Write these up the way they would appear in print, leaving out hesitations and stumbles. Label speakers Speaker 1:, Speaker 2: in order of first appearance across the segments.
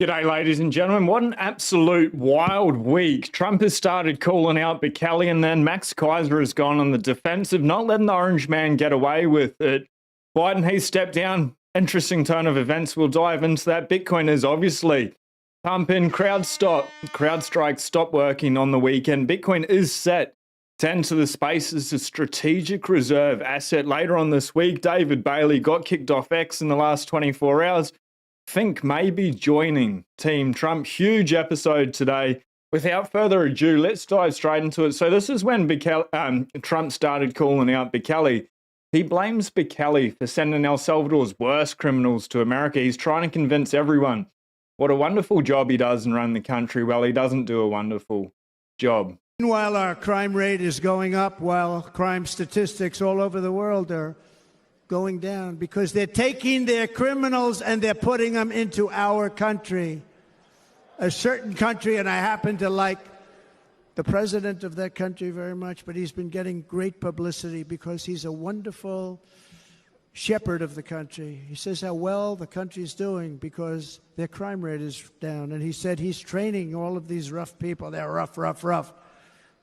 Speaker 1: G'day, ladies and gentlemen. What an absolute wild week. Trump has started calling out Bukele, and then Max Keiser has gone on the defensive, not letting the orange man get away with it. Biden, he stepped down. Interesting turn of events. We'll dive into that. Bitcoin is obviously pumping. CrowdStrike stopped working on the weekend. Bitcoin is set to enter the space as a strategic reserve asset later on this week. David Bailey got kicked off X in the last 24 hours. Think maybe joining Team Trump. Huge episode today. Without further ado, let's dive straight into it. So this is when Trump started calling out Bukele. He blames Bukele for sending El Salvador's worst criminals to America. He's trying to convince everyone what a wonderful job he does in running the country. Well, he doesn't do a wonderful job.
Speaker 2: Meanwhile, our crime rate is going up while crime statistics all over the world are going down because they're taking their criminals and they're putting them into our country, a certain country, and I happen to like the president of that country very much, but he's been getting great publicity because he's a wonderful shepherd of the country. He says how well the country's doing because their crime rate is down, and he said he's training all of these rough people. They're rough.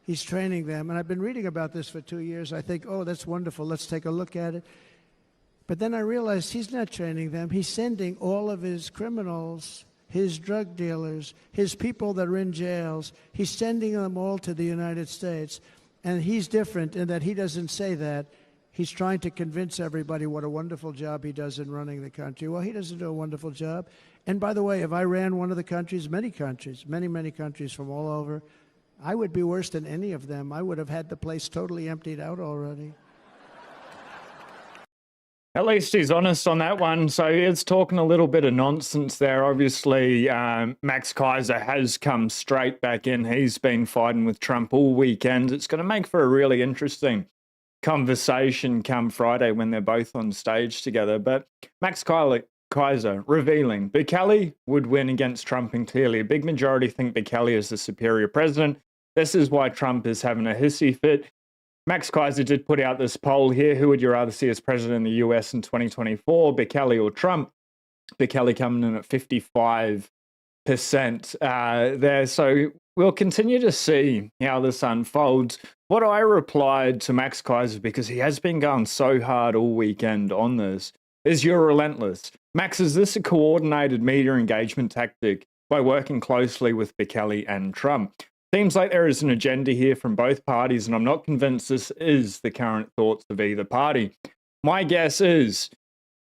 Speaker 2: He's training them, and I've been reading about this for 2 years. I think, oh, that's wonderful. Let's take a look at it. But then I realized he's not training them. He's sending all of his criminals, his drug dealers, his people that are in jails, he's sending them all to the United States. And he's different in that he doesn't say that. He's trying to convince everybody what a wonderful job he does in running the country. Well, he doesn't do a wonderful job. And by the way, if I ran one of the countries, many countries from all over, I would be worse than any of them. I would have had the place totally emptied out already.
Speaker 1: At least he's honest on that one. So it's talking a little bit of nonsense there. Obviously, Max Keiser has come straight back in. He's been fighting with Trump all weekend. It's going to make for a really interesting conversation come Friday when they're both on stage together. But Max Keiser revealing Bukele would win against Trump, and clearly a big majority think Bukele is the superior president. This is why Trump is having a hissy fit. Max Keiser did put out this poll here. Who would you rather see as president in the US in 2024, Bukele or Trump? Bukele coming in at 55% there. So we'll continue to see how this unfolds. What I replied to Max Keiser, because he has been going so hard all weekend on this, is you're relentless. Max, is this a coordinated media engagement tactic by working closely with Bukele and Trump? Seems like there is an agenda here from both parties, and I'm not convinced this is the current thoughts of either party. My guess is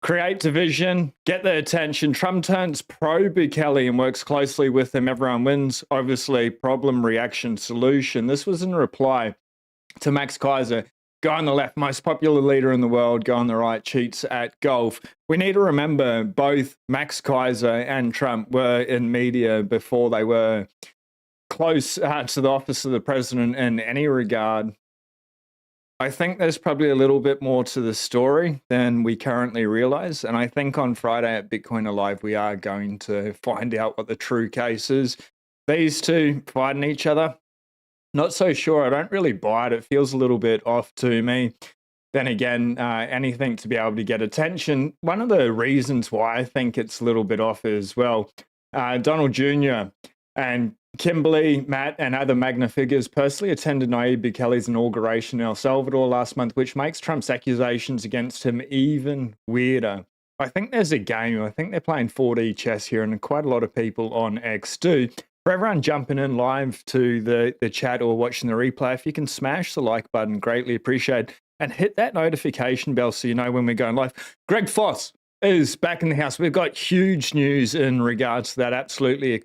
Speaker 1: create division, get their attention. Trump turns pro-Bukele and works closely with them. Everyone wins. Obviously, problem, reaction, solution. This was in reply to Max Keiser. Go on the left, most popular leader in the world. Go on the right, cheats at golf. We need to remember both Max Keiser and Trump were in media before they were close to the office of the president in any regard. I think there's probably a little bit more to the story than we currently realize. And I think on Friday at Bitcoin Alive, we are going to find out what the true case is. These two fighting each other, not so sure. I don't really buy it. It feels a little bit off to me. Then again, anything to be able to get attention. One of the reasons why I think it's a little bit off as well, Donald Jr. and Kimberly, Matt, and other Magna figures personally attended Nayib Bukele's inauguration in El Salvador last month, which makes Trump's accusations against him even weirder. I think there's a game. I think they're playing 4D chess here, and quite a lot of people on X do. For everyone jumping in live to the chat or watching the replay, if you can smash the like button, greatly appreciate, and hit that notification bell so you know when we're going live. Greg Foss is back in the house. We've got huge news in regards to that. Absolutely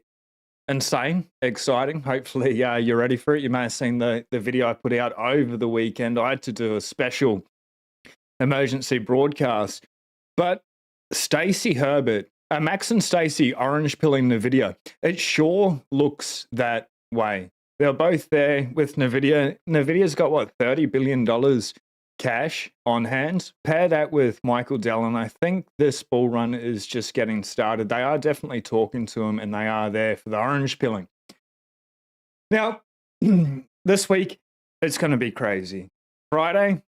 Speaker 1: insane, exciting. Hopefully you're ready for it. You may have seen the video I put out over the weekend. I had to do a special emergency broadcast. But Stacey Herbert, Max and Stacey orange pilling the video. It sure looks that way. They're both there with NVIDIA. NVIDIA's got, what, $30 billion cash on hand. Pair that with Michael Dell, and I think this bull run is just getting started. They are definitely talking to him, and they are there for the orange pilling. Now, this week, it's going to be crazy. Friday,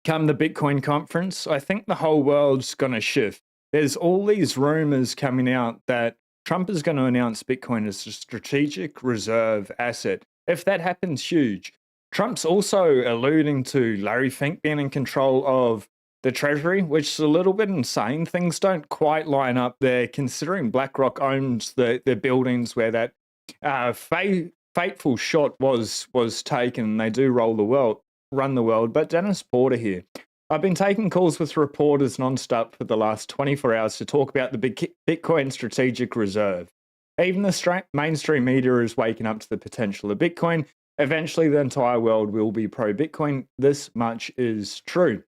Speaker 1: come the Bitcoin conference, I think the whole world's going to shift. There's all these rumors coming out that Trump is going to announce Bitcoin as a strategic reserve asset. If that happens, huge. Trump's also alluding to Larry Fink being in control of the Treasury, which is a little bit insane. Things don't quite line up there, considering BlackRock owns the buildings where that fateful shot was taken. They do run the world. But Dennis Porter here. I've been taking calls with reporters nonstop for the last 24 hours to talk about the Bitcoin strategic reserve. Even the mainstream media is waking up to the potential of Bitcoin. Eventually, the entire world will be pro-Bitcoin. This much is true.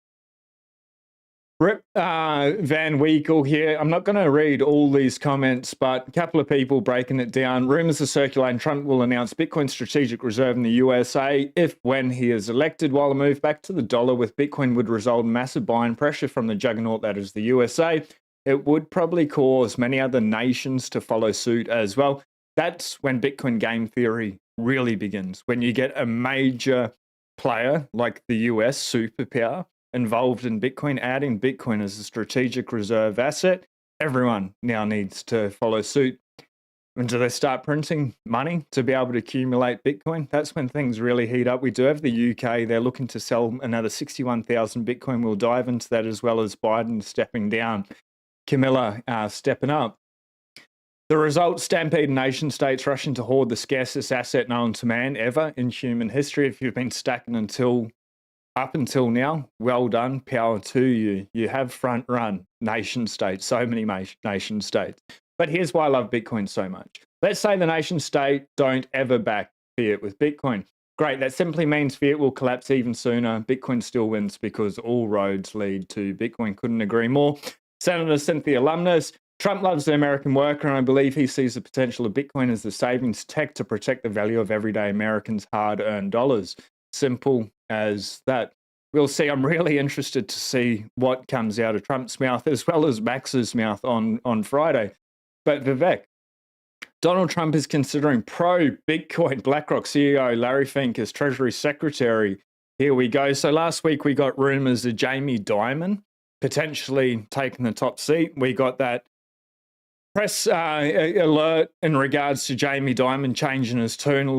Speaker 1: Rip Van Weekle here. I'm not going to read all these comments, but a couple of people breaking it down. Rumors are circulating Trump will announce Bitcoin strategic reserve in the USA when he is elected. While a move back to the dollar with Bitcoin would result in massive buying pressure from the juggernaut that is the USA, it would probably cause many other nations to follow suit as well. That's when Bitcoin game theory really begins. When you get a major player like the US superpower involved in Bitcoin, adding Bitcoin as a strategic reserve asset, everyone now needs to follow suit. And do they start printing money to be able to accumulate Bitcoin? That's when things really heat up. We do have the UK. They're looking to sell another 61,000 Bitcoin. We'll dive into that, as well as Biden stepping down, Camilla stepping up. The result, stampede nation states rushing to hoard the scarcest asset known to man ever in human history. If you've been stacking up until now, well done, power to you. You have front run nation states, so many nation states. But here's why I love Bitcoin so much. Let's say the nation state don't ever back fiat with Bitcoin. Great, that simply means fiat will collapse even sooner. Bitcoin still wins because all roads lead to Bitcoin. Couldn't agree more. Senator Cynthia Lummis, Trump loves the American worker, and I believe he sees the potential of Bitcoin as the savings tech to protect the value of everyday Americans' hard-earned dollars. Simple as that. We'll see. I'm really interested to see what comes out of Trump's mouth as well as Max's mouth on Friday. But Vivek, Donald Trump is considering pro-Bitcoin BlackRock CEO Larry Fink as Treasury Secretary. Here we go. So last week we got rumors of Jamie Dimon potentially taking the top seat. We got that press alert in regards to Jamie Dimon changing his tune a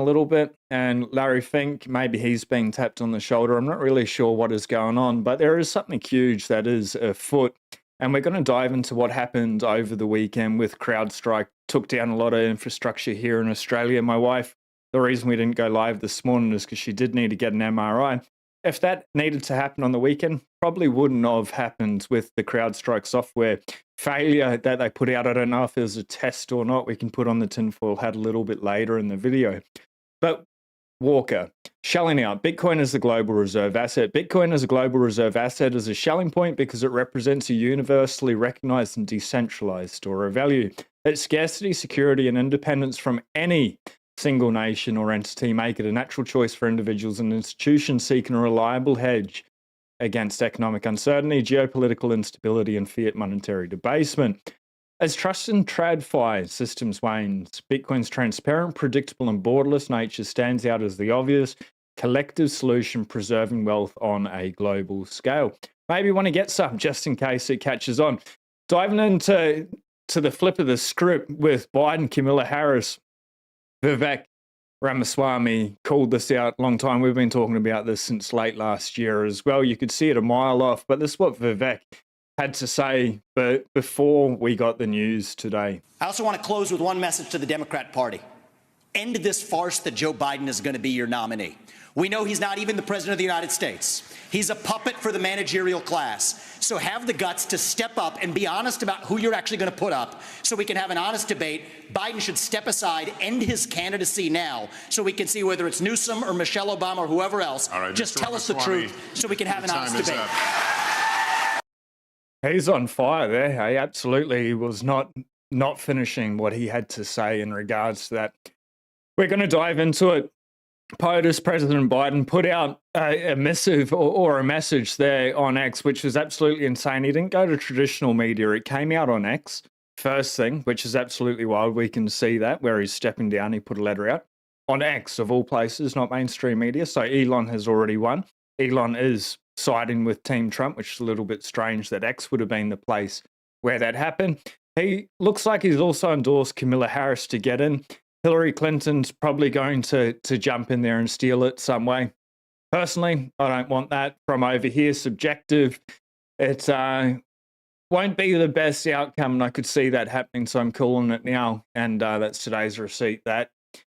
Speaker 1: little bit, and Larry Fink, maybe he's being tapped on the shoulder. I'm not really sure what is going on, but there is something huge that is afoot, and we're going to dive into what happened over the weekend with CrowdStrike. Took down a lot of infrastructure here in Australia. My wife, the reason we didn't go live this morning is because she did need to get an MRI. If that needed to happen on the weekend, probably wouldn't have happened with the CrowdStrike software failure that they put out. I don't know if it was a test or not. We can put on the tinfoil hat a little bit later in the video. But Walker, shelling out. Bitcoin as a global reserve asset. Bitcoin as a global reserve asset is a shelling point because it represents a universally recognized and decentralized store of value. Its scarcity, security, and independence from any single nation or entity make it a natural choice for individuals and institutions seeking a reliable hedge against economic uncertainty, geopolitical instability, and fiat monetary debasement. As trust in TradFi systems wanes, Bitcoin's transparent, predictable, and borderless nature stands out as the obvious collective solution preserving wealth on a global scale. Maybe you want to get some just in case it catches on. Diving into the flip of the script with Biden, Kamala Harris, Vivek Ramaswamy called this out a long time. We've been talking about this since late last year as well. You could see it a mile off, but this is what Vivek had to say before we got the news today.
Speaker 3: I also want to close with one message to the Democrat Party. End this farce that Joe Biden is going to be your nominee. We know he's not even the president of the United States. He's a puppet for the managerial class. So have the guts to step up and be honest about who you're actually going to put up so we can have an honest debate. Biden should step aside, end his candidacy now so we can see whether it's Newsom or Michelle Obama or whoever else.
Speaker 4: All right,
Speaker 3: just
Speaker 4: Mr.
Speaker 3: tell us the truth so we can have an honest debate.
Speaker 1: He's on fire there. Hey, absolutely. He was not finishing what he had to say in regards to that. We're going to dive into it. POTUS, President Biden put out a missive or a message there on X, which was absolutely insane. He didn't go to traditional media. It came out on X, first thing, which is absolutely wild. We can see that where he's stepping down. He put a letter out on X, of all places, not mainstream media. So Elon has already won. Elon is siding with Team Trump, which is a little bit strange that X would have been the place where that happened. He looks like he's also endorsed Kamala Harris to get in. Hillary Clinton's probably going to jump in there and steal it some way. Personally, I don't want that from over here. Subjective. It won't be the best outcome, and I could see that happening, so I'm calling it now. And that's today's receipt that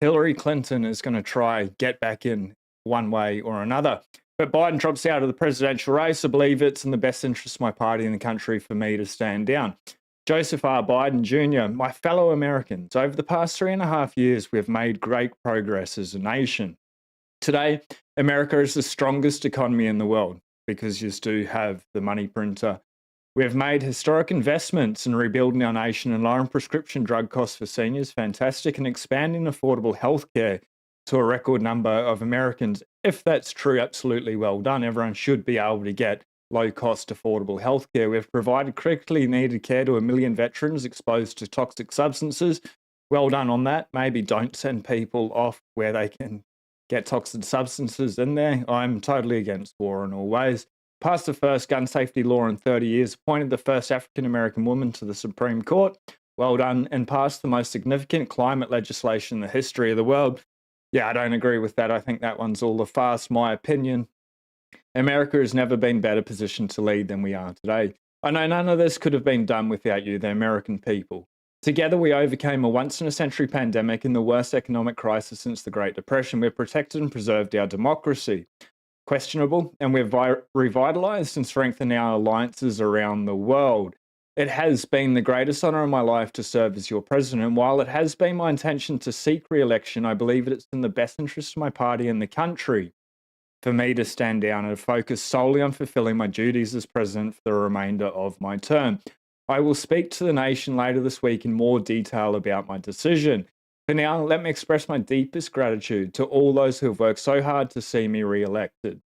Speaker 1: Hillary Clinton is going to try get back in one way or another. But Biden drops out of the presidential race. I believe it's in the best interest of my party and the country for me to stand down. Joseph R. Biden Jr., my fellow Americans, over the past 3.5 years, we have made great progress as a nation. Today, America is the strongest economy in the world because you do have the money printer. We have made historic investments in rebuilding our nation and lowering prescription drug costs for seniors, fantastic, and expanding affordable healthcare to a record number of Americans. If that's true, absolutely well done. Everyone should be able to get low-cost, affordable healthcare. We've provided critically needed care to 1 million veterans exposed to toxic substances. Well done on that. Maybe don't send people off where they can get toxic substances in there. I'm totally against war in all ways. Passed the first gun safety law in 30 years, appointed the first African-American woman to the Supreme Court. Well done. And passed the most significant climate legislation in the history of the world. Yeah, I don't agree with that. I think that one's all a farce, my opinion. America has never been better positioned to lead than we are today. I know none of this could have been done without you, the American people. Together, we overcame a once-in-a-century pandemic and the worst economic crisis since the Great Depression. We've protected and preserved our democracy. Questionable, and we've revitalized and strengthened our alliances around the world. It has been the greatest honor of my life to serve as your president. And while it has been my intention to seek re-election, I believe it's in the best interest of my party and the country for me to stand down and focus solely on fulfilling my duties as president for the remainder of my term. I will speak to the nation later this week in more detail about my decision. For now, let me express my deepest gratitude to all those who have worked so hard to see me re-elected.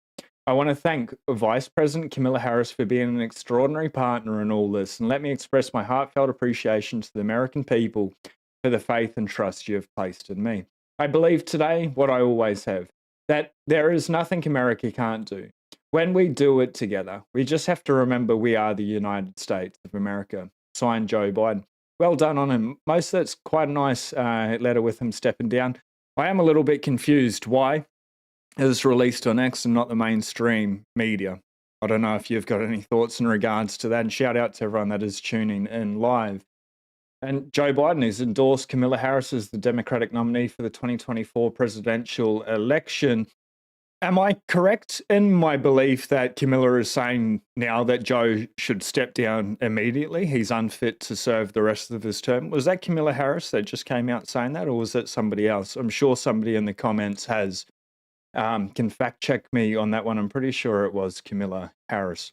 Speaker 1: I want to thank Vice President Kamala Harris for being an extraordinary partner in all this, and let me express my heartfelt appreciation to the American people for the faith and trust you have placed in me. I believe today what I always have, that there is nothing America can't do. When we do it together, we just have to remember we are the United States of America. Signed, Joe Biden. Well done on him. Most of that's quite a nice letter with him stepping down. I am a little bit confused why it was released on X and not the mainstream media. I don't know if you've got any thoughts in regards to that. And shout out to everyone that is tuning in live. And Joe Biden has endorsed Kamala Harris as the Democratic nominee for the 2024 presidential election. Am I correct in my belief that Kamala is saying now that Joe should step down immediately? He's unfit to serve the rest of his term. Was that Kamala Harris that just came out saying that, or was that somebody else? I'm sure somebody in the comments has can fact check me on that one. I'm pretty sure it was Kamala Harris.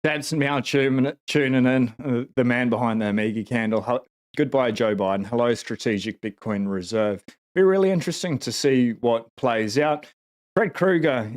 Speaker 1: That's now tuning in, the man behind the Amiga candle. Goodbye, Joe Biden. Hello, Strategic Bitcoin Reserve. Be really interesting to see what plays out. Fred Krueger,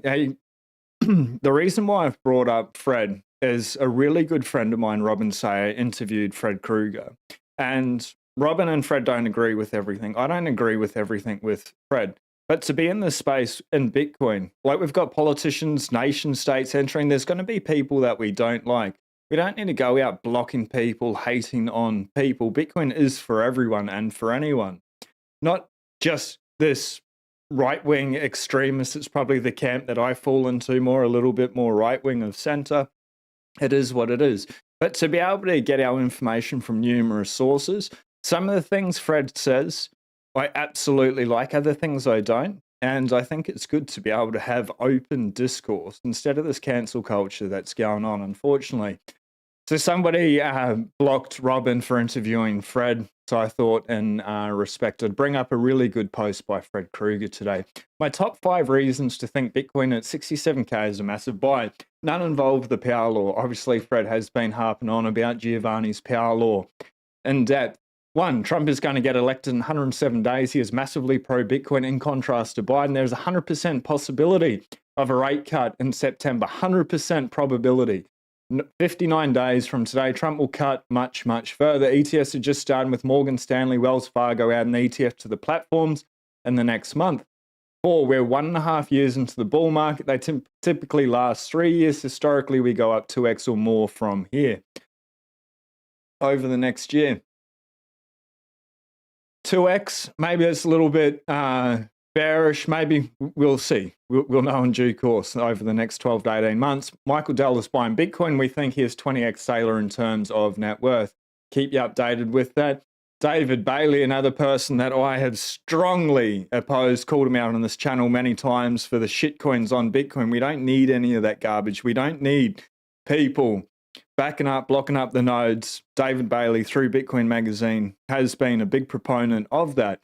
Speaker 1: the reason why I've brought up Fred is a really good friend of mine, Robin Sayer, interviewed Fred Krueger. And Robin and Fred don't agree with everything. I don't agree with everything with Fred. But to be in this space in Bitcoin, like we've got politicians, nation states entering, there's going to be people that we don't like. We don't need to go out blocking people, hating on people. Bitcoin is for everyone and for anyone. Not just this right-wing extremist. It's probably the camp that I fall into more, a little bit more right-wing of center. It is what it is. But to be able to get our information from numerous sources, some of the things Fred says, I absolutely like. Other things I don't. And I think it's good to be able to have open discourse instead of this cancel culture that's going on, unfortunately. So somebody blocked Robin for interviewing Fred. So I thought in respect, I'd bring up a really good post by Fred Krueger today. My top 5 reasons to think Bitcoin at 67K is a massive buy. None involve the power law. Obviously, Fred has been harping on about Giovanni's power law in depth. 1, Trump is going to get elected in 107 days. He is massively pro-Bitcoin in contrast to Biden. There's a 100% possibility of a rate cut in September. 100% probability. 59 days from today, Trump will cut much, much further. ETFs are just starting with Morgan Stanley, Wells Fargo adding ETF to the platforms in the next month. 4, we're 1.5 years into the bull market. They typically last 3 years. Historically, we go up 2x or more from here. over the next year. 2x, maybe it's a little bit bearish. Maybe we'll see. We'll know in due course over the next 12 to 18 months. Michael Dell is buying Bitcoin. We think he is 20x sailor in terms of net worth. Keep you updated with that. David Bailey, another person that I have strongly opposed, called him out on this channel many times for the shitcoins on Bitcoin. We don't need any of that garbage. We don't need people backing up, blocking up the nodes. David Bailey, through Bitcoin Magazine, has been a big proponent of that.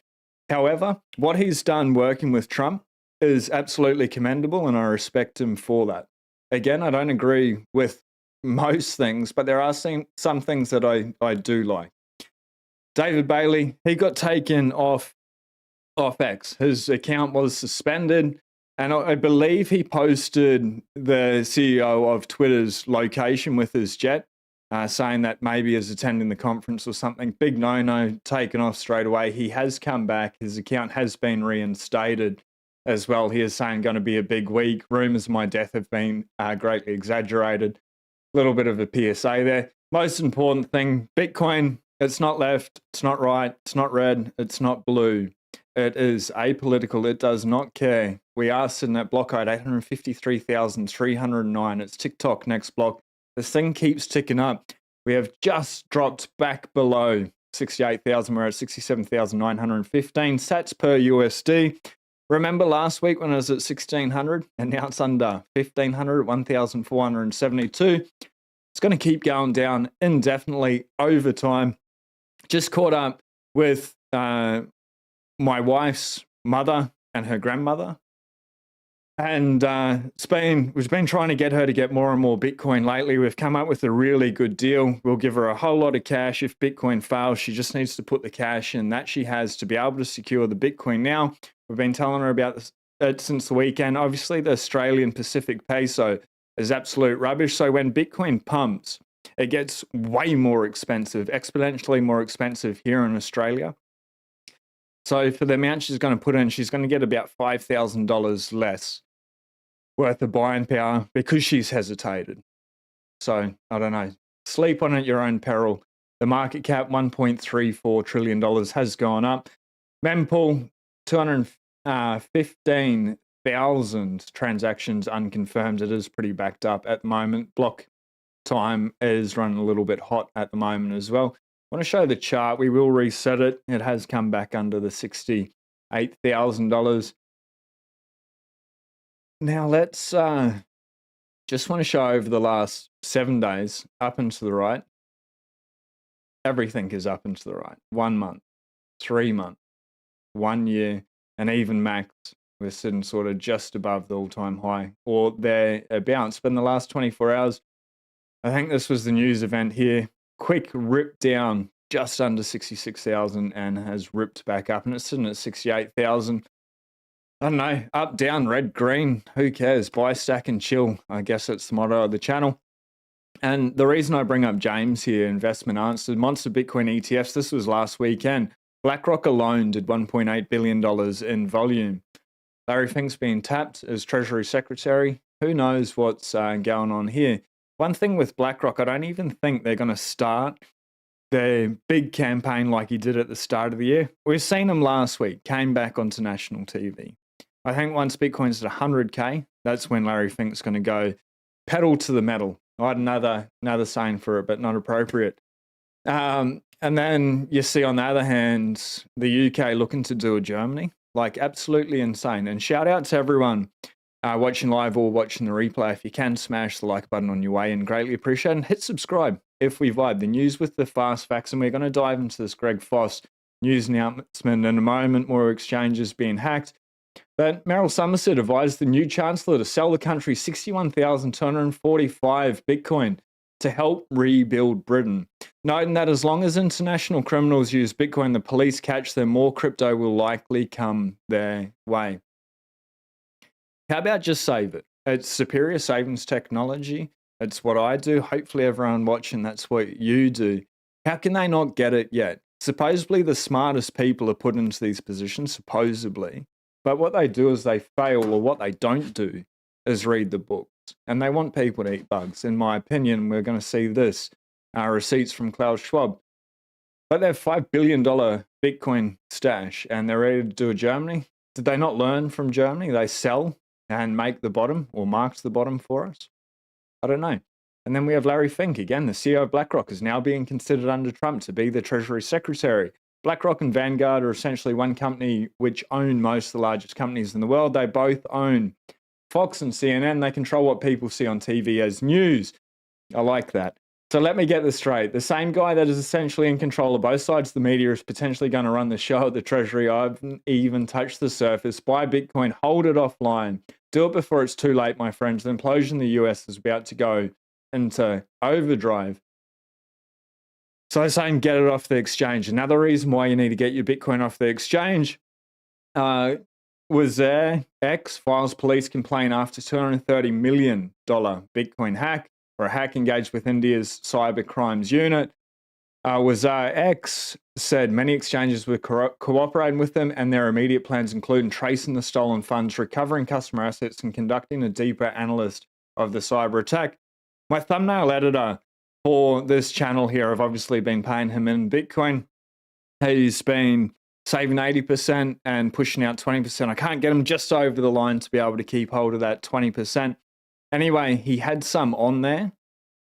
Speaker 1: However, what he's done working with Trump is absolutely commendable, and I respect him for that. Again, I don't agree with most things, but there are some things that I do like. David Bailey, he got taken off X. His account was suspended, and I believe he posted the CEO of Twitter's location with his jet, saying that maybe he's attending the conference or something. Big no-no, taken off straight away. He has come back. His account has been reinstated as well. He is saying going to be a big week. Rumors of my death have been greatly exaggerated. A little bit of a PSA there. Most important thing, Bitcoin, it's not left, it's not right, it's not red, it's not blue. It is apolitical. It does not care. We are sitting at block height 853,309. It's TikTok next block. This thing keeps ticking up. We have just dropped back below 68,000. We're at 67,915 sats per USD. Remember last week when it was at 1,600, and now it's under 1,500, 1,472. It's going to keep going down indefinitely over time. Just caught up with my wife's mother and her grandmother. And we've been trying to get her to get more and more Bitcoin lately. We've come up with a really good deal. We'll give her a whole lot of cash. If Bitcoin fails, she just needs to put the cash in that she has to be able to secure the Bitcoin. Now, we've been telling her about it since the weekend. Obviously, the Australian Pacific peso is absolute rubbish. So when Bitcoin pumps, it gets way more expensive, exponentially more expensive here in Australia. So for the amount she's going to put in, she's going to get about $5,000 less worth of buying power because she's hesitated. So I don't know. Sleep on at your own peril. The market cap, $1.34 trillion, has gone up. Mempool, 215,000 transactions unconfirmed. It is pretty backed up at the moment. Block time is running a little bit hot at the moment as well. I want to show the chart. We will reset it. It has come back under the $68,000. Now let's just want to show over the last 7 days, up and to the right. Everything is up and to the right. 1 month, 3 months, 1 year, and even max, we're sitting sort of just above the all-time high, or thereabouts. But in the last 24 hours, I think this was the news event here. Quick rip down just under 66,000 and has ripped back up, and it's sitting at 68,000. I don't know, up, down, red, green, who cares? Buy, stack, and chill. I guess that's the motto of the channel. And the reason I bring up James here, Investment Answers, Monster Bitcoin ETFs, this was last weekend. BlackRock alone did $1.8 billion in volume. Larry Fink's being tapped as Treasury Secretary. Who knows what's going on here? One thing with BlackRock, I don't even think they're going to start their big campaign like he did at the start of the year. We've seen him last week, came back onto national TV. I think once Bitcoin's at 100K, that's when Larry Fink's going to go pedal to the metal. I had another saying for it, but not appropriate. And then you see on the other hand, the UK looking to do a Germany, like absolutely insane. And shout out to everyone watching live or watching the replay. If you can, smash the like button on your way and greatly appreciate it. And hit subscribe if we vibe. The news with the fast facts, and we're going to dive into this Greg Foss news announcement in a moment, more exchanges being hacked. But Meryl Somerset advised the new chancellor to sell the country 61,245 Bitcoin to help rebuild Britain, noting that as long as international criminals use Bitcoin, the police catch them, more crypto will likely come their way. How about just save it? It's superior savings technology. It's what I do. Hopefully everyone watching, that's what you do. How can they not get it yet? Supposedly the smartest people are put into these positions, supposedly. But what they do is they fail, or what they don't do is read the books. And they want people to eat bugs. In my opinion, we're going to see this receipts from Klaus Schwab. But they have $5 billion Bitcoin stash and they're ready to do a Germany. Did they not learn from Germany? They sell and make the bottom or marks the bottom for us? I don't know. And then we have Larry Fink, again, the CEO of BlackRock, is now being considered under Trump to be the Treasury Secretary. BlackRock and Vanguard are essentially one company which own most of the largest companies in the world. They both own Fox and CNN. They control what people see on TV as news. I like that. So let me get this straight. The same guy that is essentially in control of both sides of the media is potentially going to run the show at the Treasury. I haven't even touched the surface. Buy Bitcoin, hold it offline. Do it before it's too late, my friends. The implosion in the US is about to go into overdrive. So I'm saying get it off the exchange. Another reason why you need to get your Bitcoin off the exchange was there. X files police complaint after $230 million Bitcoin hack, or a hack engaged with India's cyber crimes unit. X said many exchanges were cooperating with them, and their immediate plans include tracing the stolen funds, recovering customer assets, and conducting a deeper analysis of the cyber attack. My thumbnail editor for this channel here, I've obviously been paying him in Bitcoin. He's been saving 80% and pushing out 20%. I can't get him just over the line to be able to keep hold of that 20%. Anyway, he had some on there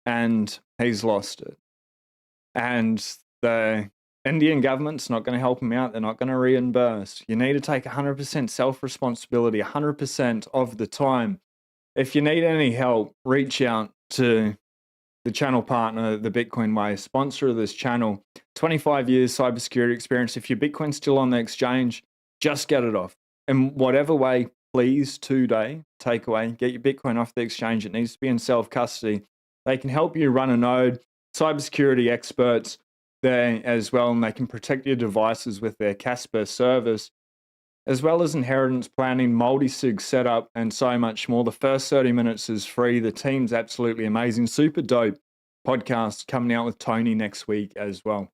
Speaker 1: and he's lost it. And the Indian government's not going to help him out. They're not going to reimburse. You need to take 100% self-responsibility 100% of the time. If you need any help, reach out to the channel partner, the Bitcoin Way, sponsor of this channel. 25 years cybersecurity experience. If your Bitcoin's still on the exchange, just get it off. In whatever way, please, today, take away, get your Bitcoin off the exchange. It needs to be in self-custody. They can help you run a node. Cybersecurity experts there as well, and they can protect your devices with their Casper service, as well as inheritance planning, multi-sig setup, and so much more. The first 30 minutes is free. The team's absolutely amazing. Super dope podcast coming out with Tony next week as well.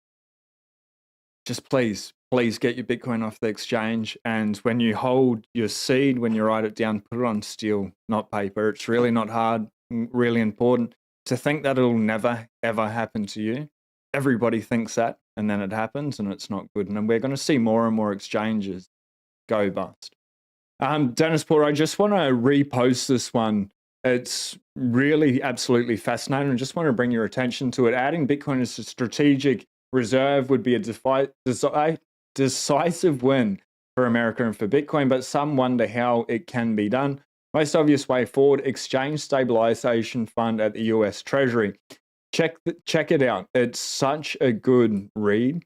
Speaker 1: Just please get your Bitcoin off the exchange. And when you hold your seed, when you write it down, put it on steel, not paper. It's really not hard, really important. To think that it'll never, ever happen to you. Everybody thinks that, and then it happens, and it's not good. And we're going to see more and more exchanges go bust. Dennis Porter, I just want to repost this one. It's really absolutely fascinating. I just want to bring your attention to it. Adding Bitcoin as a strategic reserve would be a decisive win for America and for Bitcoin, but some wonder how it can be done. Most obvious way forward, exchange stabilization fund at the US Treasury. Check it out. It's such a good read.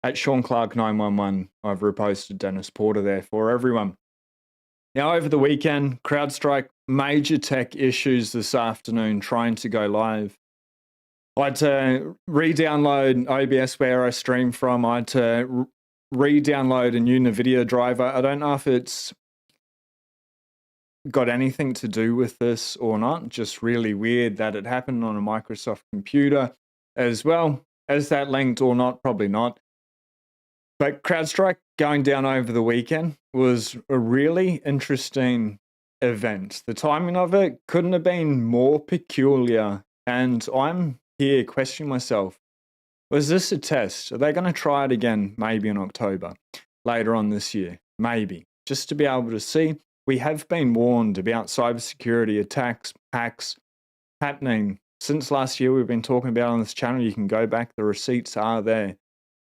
Speaker 1: At Sean Clark 911, I've reposted Dennis Porter there for everyone. Now, over the weekend, CrowdStrike, major tech issues this afternoon trying to go live. I had to re-download OBS where I stream from. I had to re-download a new NVIDIA driver. I don't know if it's got anything to do with this or not. Just really weird that it happened on a Microsoft computer as well. Is that linked or not? Probably not. But CrowdStrike going down over the weekend was a really interesting event. The timing of it couldn't have been more peculiar. And I'm here questioning myself, was this a test? Are they going to try it again maybe in October, later on this year? Maybe. Just to be able to see. We have been warned about cybersecurity attacks, hacks happening. Since last year, we've been talking about on this channel. You can go back. The receipts are there.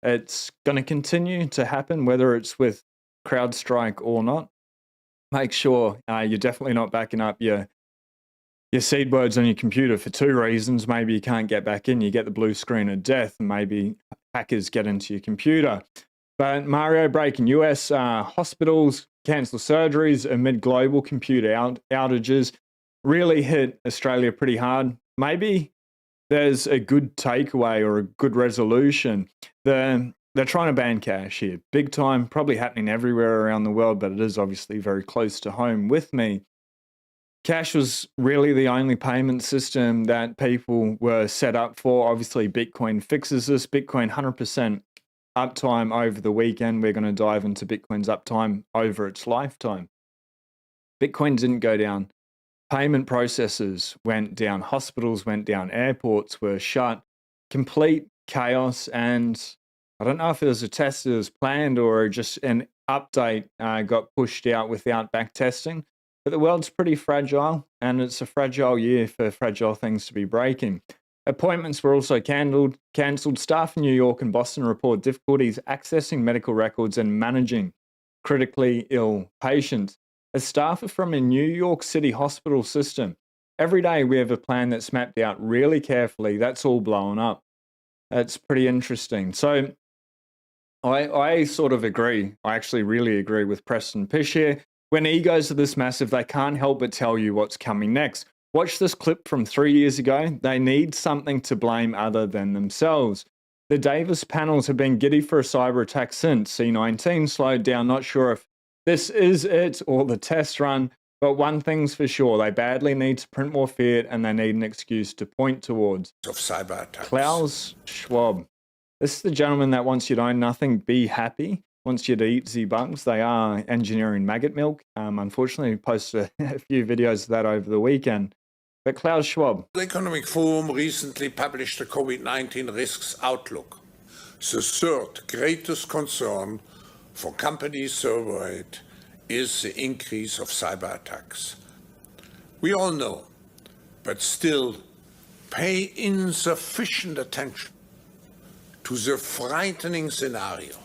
Speaker 1: It's going to continue to happen, whether it's with CrowdStrike or not. Make sure you're definitely not backing up your seed words on your computer for two reasons. Maybe you can't get back in. You get the blue screen of death, and maybe hackers get into your computer. But Mario breaking US hospitals cancel surgeries amid global computer outages really hit Australia pretty hard. Maybe there's a good takeaway or a good resolution. They're trying to ban cash here. Big time, probably happening everywhere around the world, but it is obviously very close to home with me. Cash was really the only payment system that people were set up for. Obviously, Bitcoin fixes this. Bitcoin 100% uptime over the weekend. We're going to dive into Bitcoin's uptime over its lifetime. Bitcoin didn't go down. Payment processors went down. Hospitals went down. Airports were shut. complete chaos. And I don't know if it was a test that was planned or just an update got pushed out without back testing. But the world's pretty fragile, and it's a fragile year for fragile things to be breaking. Appointments were also cancelled. Staff in New York and Boston report difficulties accessing medical records and managing critically ill patients. As staff are from a New York City hospital system, every day we have a plan that's mapped out really carefully. That's all blown up. That's pretty interesting. So I sort of agree. I actually really agree with Preston Pish here. When egos are this massive, they can't help but tell you what's coming next. Watch this clip from 3 years ago. They need something to blame other than themselves. The Davis panels have been giddy for a cyber attack since C19 slowed down. Not sure if this is it or the test run, but one thing's for sure. They badly need to print more fear and they need an excuse to point towards.
Speaker 4: Of cyber attacks.
Speaker 1: Klaus Schwab. This is the gentleman that wants you to own nothing, be happy, wants you to eat the bugs. They are engineering maggot milk. Unfortunately, posted a few videos of that over the weekend. But Klaus Schwab.
Speaker 4: The Economic Forum recently published the COVID-19 risks outlook. The third greatest concern for companies surveyed is the increase of cyber attacks. We all know, but still pay insufficient attention to the frightening scenario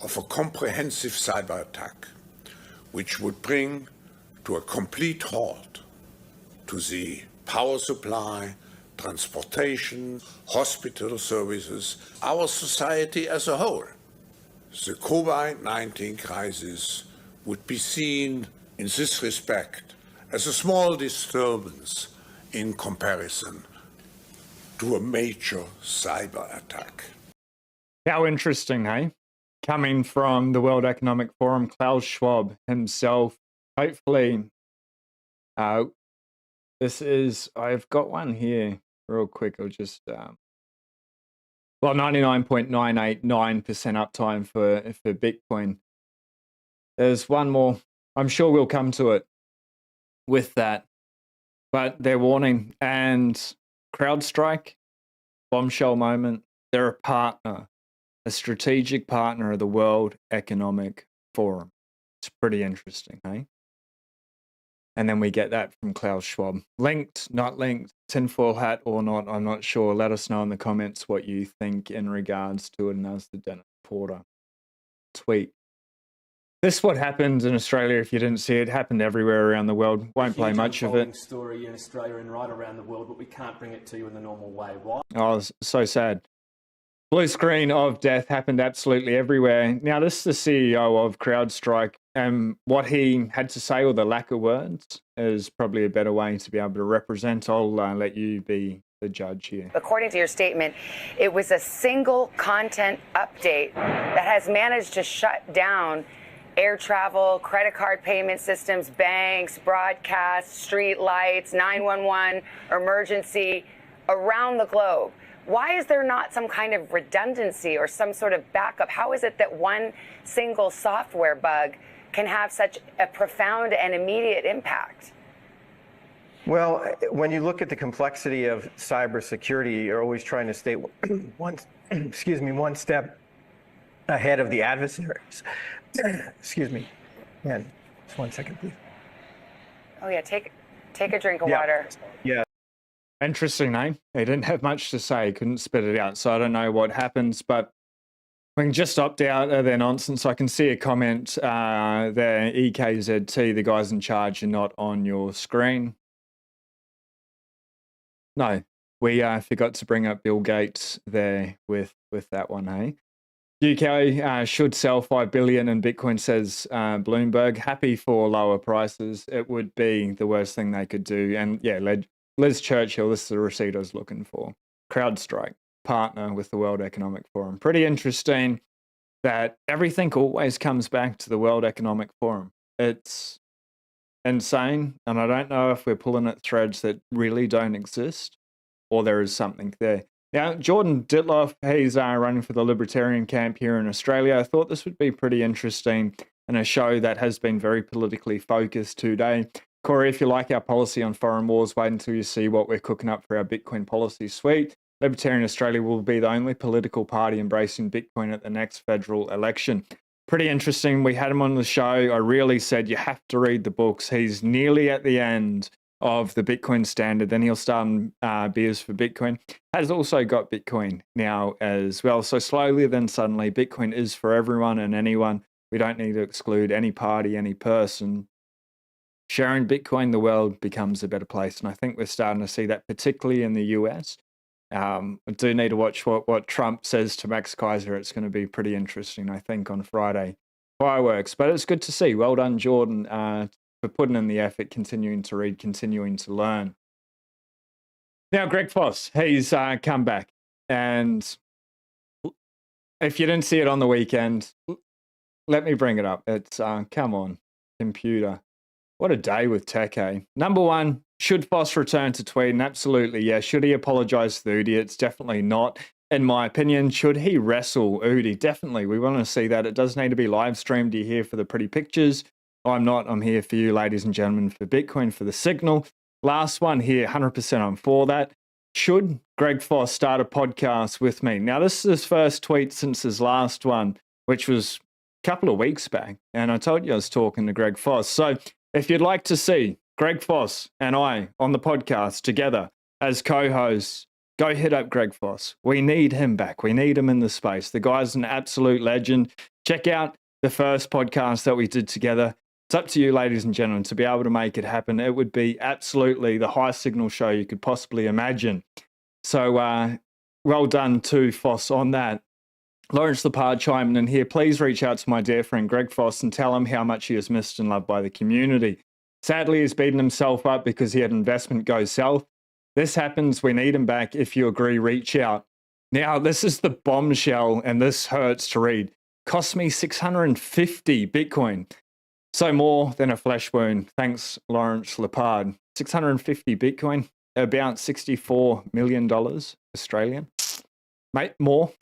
Speaker 4: of a comprehensive cyber attack, which would bring to a complete halt to the power supply, transportation, hospital services, our society as a whole. The COVID-19 crisis would be seen in this respect as a small disturbance in comparison to a major cyber attack.
Speaker 1: How interesting, hey? Coming from the World Economic Forum, Klaus Schwab himself. Hopefully, I've got one here real quick. I'll just, 99.989% uptime for Bitcoin. There's one more. I'm sure we'll come to it with that. But they're warning. And CrowdStrike, bombshell moment, they're a partner, a strategic partner of the World Economic Forum. It's pretty interesting, hey? And then we get that from Klaus Schwab. Linked, not linked, tinfoil hat or not, I'm not sure. Let us know in the comments what you think in regards to it. And as the Dennis Porter tweet. This is what happened in Australia. If you didn't see it, happened everywhere around the world. Won't play much of it.
Speaker 5: Story in Australia and right around the world, but we can't bring it to you in the normal way. Why?
Speaker 1: Oh, it's so sad. Blue screen of death happened absolutely everywhere. Now, this is the CEO of CrowdStrike, and what he had to say, or the lack of words, is probably a better way to be able to represent. I'll let you be the judge here.
Speaker 6: According to your statement, it was a single content update that has managed to shut down air travel, credit card payment systems, banks, broadcasts, street lights, 911, emergency around the globe. Why is there not some kind of redundancy or some sort of backup? How is it that one single software bug can have such a profound and immediate impact?
Speaker 7: Well, when you look at the complexity of cybersecurity, you're always trying to stay one step ahead of the adversaries. Excuse me. Man, just 1 second, please.
Speaker 6: Oh yeah, take a drink of water.
Speaker 7: Yeah.
Speaker 1: Interesting, eh? He didn't have much to say, couldn't spit it out. So I don't know what happens, but we can just opt out of their nonsense. I can see a comment there, EKZT, the guys in charge are not on your screen. No, we forgot to bring up Bill Gates there with that one, hey? UK should sell 5 billion in Bitcoin, says Bloomberg. Happy for lower prices. It would be the worst thing they could do. And yeah, Liz Churchill, this is the receipt I was looking for. CrowdStrike, partner with the World Economic Forum. Pretty interesting that everything always comes back to the World Economic Forum. It's insane. And I don't know if we're pulling at threads that really don't exist or there is something there. Now, Jordan Ditloff, he's running for the Libertarian camp here in Australia. I thought this would be pretty interesting in a show that has been very politically focused today. Corey, if you like our policy on foreign wars, wait until you see what we're cooking up for our Bitcoin policy suite. Libertarian Australia will be the only political party embracing Bitcoin at the next federal election. Pretty interesting. We had him on the show. I really said you have to read the books. He's nearly at the end of the Bitcoin standard. Then he'll start on beers for Bitcoin. Has also got Bitcoin now as well. So slowly, then suddenly, Bitcoin is for everyone and anyone. We don't need to exclude any party, any person. Sharing Bitcoin, the world becomes a better place. And I think we're starting to see that, particularly in the US. I do need to watch what Trump says to Max Keiser. It's going to be pretty interesting, I think, on Friday. Fireworks. But it's good to see. Well done, Jordan, for putting in the effort, continuing to read, continuing to learn. Now, Greg Foss, he's come back. And if you didn't see it on the weekend, let me bring it up. It's, come on, computer. What a day with tech, eh? Number one, should Foss return to tweeting? Absolutely, yeah. Should he apologize to the idiots? Definitely not. In my opinion, should he wrestle Udi? Definitely. We want to see that. It does need to be live streamed. You're here for the pretty pictures. I'm not. I'm here for you, ladies and gentlemen, for Bitcoin, for the signal. Last one here, 100% I'm for that. Should Greg Foss start a podcast with me? Now, this is his first tweet since his last one, which was a couple of weeks back. And I told you I was talking to Greg Foss. So if you'd like to see Greg Foss and I on the podcast together as co-hosts, go hit up Greg Foss. We need him back. We need him in the space. The guy's an absolute legend. Check out the first podcast that we did together. It's up to you, ladies and gentlemen, to be able to make it happen. It would be absolutely the highest signal show you could possibly imagine. So well done to Foss on that. Lawrence Lepard chiming in here. Please reach out to my dear friend Greg Foss and tell him how much he is missed and loved by the community. Sadly, he's beaten himself up because he had investment go south. This happens. We need him back. If you agree, reach out. Now, this is the bombshell, and this hurts to read. Cost me 650 Bitcoin. So more than a flesh wound. Thanks, Lawrence Lepard. 650 Bitcoin, about $64 million Australian. Mate, more.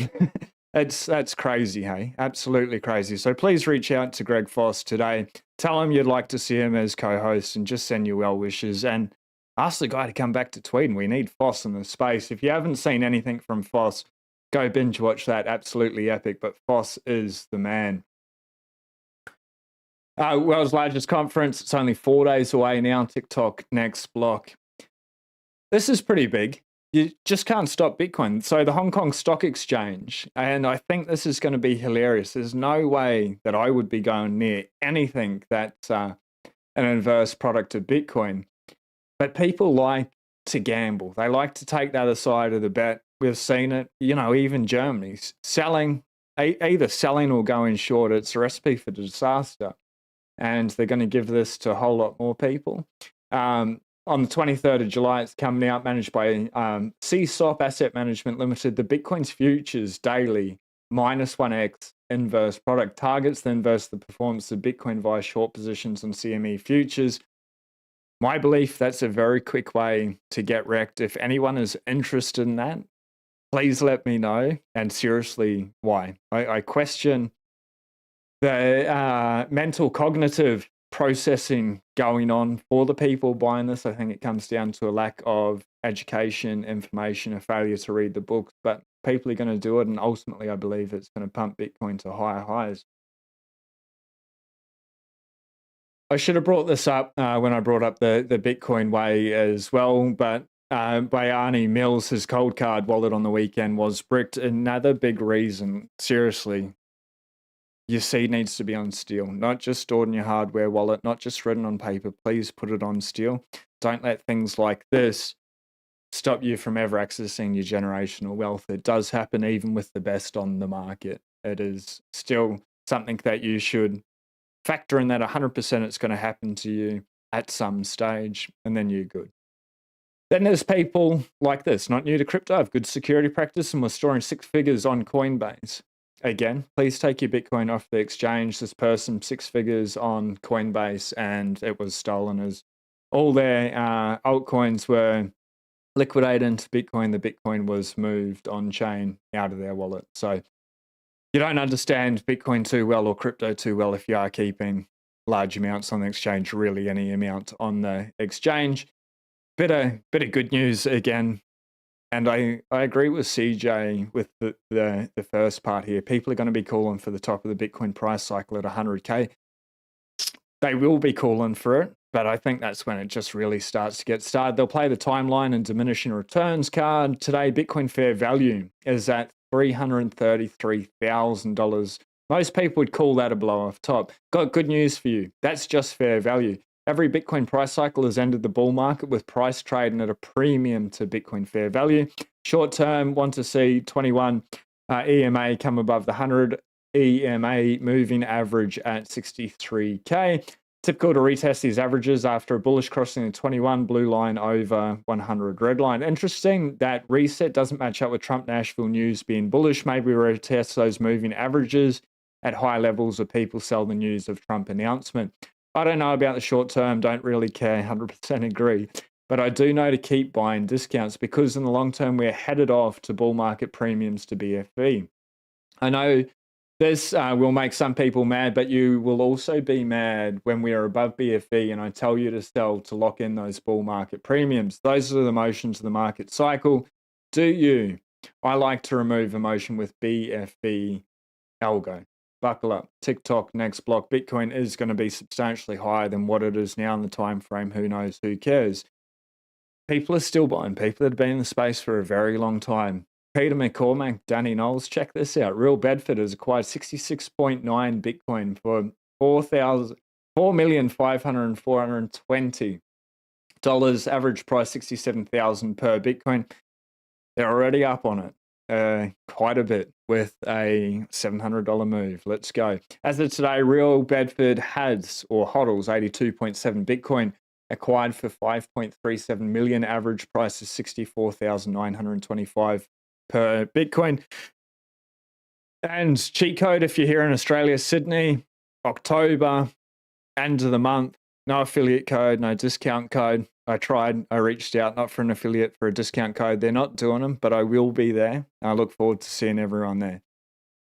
Speaker 1: That's crazy, hey? Absolutely crazy. So please reach out to Greg Foss today. Tell him you'd like to see him as co-host and just send you well wishes and ask the guy to come back to Tweeden. We need Foss in the space. If you haven't seen anything from Foss, go binge watch that. Absolutely epic, but Foss is the man. World's largest conference. It's only 4 days away now. TikTok next block. This is pretty big. You just can't stop Bitcoin. So the Hong Kong Stock Exchange, and I think this is going to be hilarious. There's no way that I would be going near anything that's an adverse product of Bitcoin. But people like to gamble. They like to take the other side of the bet. We've seen it, even Germany's selling, either selling or going short. It's a recipe for disaster. And they're going to give this to a whole lot more people. On the 23rd of July, it's coming out, managed by CSOP Asset Management Limited. The Bitcoin's futures daily -1x inverse product targets the inverse the performance of Bitcoin via short positions on CME futures. My belief, that's a very quick way to get wrecked. If anyone is interested in that, please let me know. And seriously, why? I question the mental cognitive processing going on for the people buying this. I think it comes down to a lack of education, information, a failure to read the books, but people are going to do it. And ultimately, I believe it's going to pump Bitcoin to higher highs. I should have brought this up when I brought up the Bitcoin way as well, but Bayani Mills, his cold card wallet on the weekend was bricked. Another big reason, seriously, your seed needs to be on steel, not just stored in your hardware wallet, not just written on paper. Please put it on steel. Don't let things like this stop you from ever accessing your generational wealth. It does happen even with the best on the market. It is still something that you should factor in, that 100% it's going to happen to you at some stage, and then you're good. Then there's people like this, not new to crypto, have good security practice and was storing 6 figures on Coinbase. Again, please take your Bitcoin off the exchange. This person, 6 figures on Coinbase, and it was stolen as all their altcoins were liquidated into Bitcoin. The Bitcoin was moved on chain out of their wallet. So you don't understand Bitcoin too well or crypto too well if you are keeping large amounts on the exchange, really any amount on the exchange. Bit of good news again. And I agree with CJ with the first part here. People are going to be calling for the top of the Bitcoin price cycle at 100K. They will be calling for it, but I think that's when it just really starts to get started. They'll play the timeline and diminishing returns card. Today, Bitcoin fair value is at $333,000. Most people would call that a blow off top. Got good news for you. That's just fair value. Every Bitcoin price cycle has ended the bull market with price trading at a premium to Bitcoin fair value. Short term, want to see 21 EMA come above the 100 EMA moving average at 63K. Typical to retest these averages after a bullish crossing the 21 blue line over 100 red line. Interesting that reset doesn't match up with Trump Nashville news being bullish. Maybe we retest those moving averages at high levels of people sell the news of Trump announcement. I don't know about the short term, don't really care, 100% agree. But I do know to keep buying discounts because in the long term, we're headed off to bull market premiums to BFV. I know this will make some people mad, but you will also be mad when we are above BFV and I tell you to sell to lock in those bull market premiums. Those are the motions of the market cycle. Do you? I like to remove emotion with BFV algo. Buckle up. TikTok, next block. Bitcoin is going to be substantially higher than what it is now in the time frame. Who knows? Who cares? People are still buying. People that have been in the space for a very long time. Peter McCormack, Danny Knowles, check this out. Real Bedford has acquired 66.9 Bitcoin for $4,520. Average price $67,000 per Bitcoin. They're already up on it. Quite a bit with a $700 move. Let's go. As of today, Real Bedford has or hodls 82.7 Bitcoin acquired for 5.37 million. Average price is 64,925 per Bitcoin. And cheat code if you're here in Australia, Sydney, October, end of the month. No affiliate code, no discount code. I tried, I reached out, not for an affiliate, for a discount code. They're not doing them, but I will be there. I look forward to seeing everyone there.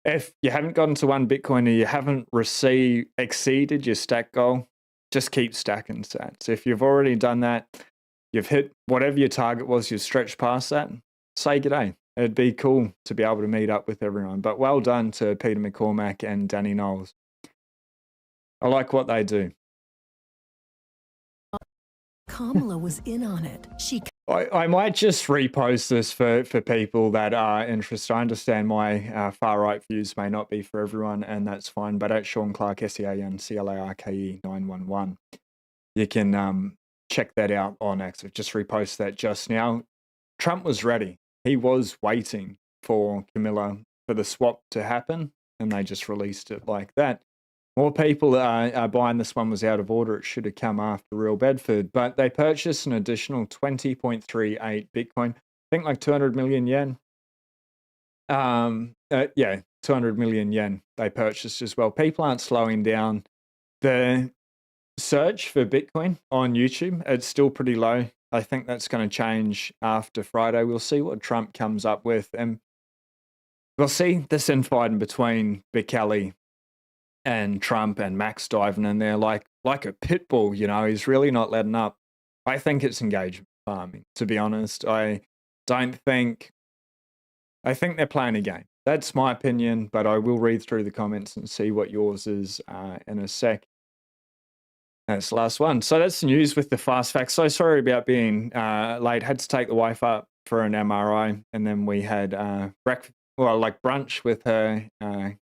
Speaker 1: If you haven't gotten to one Bitcoin or you haven't exceeded your stack goal, just keep stacking sats. If you've already done that, you've hit whatever your target was, you've stretched past that, say g'day. It'd be cool to be able to meet up with everyone. But well done to Peter McCormack and Danny Knowles. I like what they do.
Speaker 8: Kamala was in on it.
Speaker 1: I might just repost this for people that are interested. I understand my far-right views may not be for everyone, and that's fine. But at Sean Clark, SEANCLARKE 911, you can check that out on X. I've just reposted that just now. Trump was ready. He was waiting for Camilla for the swap to happen, and they just released it like that. More people are buying. This one was out of order. It should have come after Real Bedford, but they purchased an additional 20.38 Bitcoin. I think like 200 million yen. Yeah, 200 million yen they purchased as well. People aren't slowing down. The search for Bitcoin on YouTube, it's still pretty low. I think that's going to change after Friday. We'll see what Trump comes up with, and we'll see this infighting between Bukele and Trump and Max diving in there like a pit bull. You know, he's really not letting up. I think it's engagement farming, to be honest. I think they're playing a game. That's my opinion, but I will read through the comments and see what yours is in a sec. That's the last one. So that's the news with the fast facts. So sorry about being late. Had to take the wife up for an MRI, and then we had brunch with her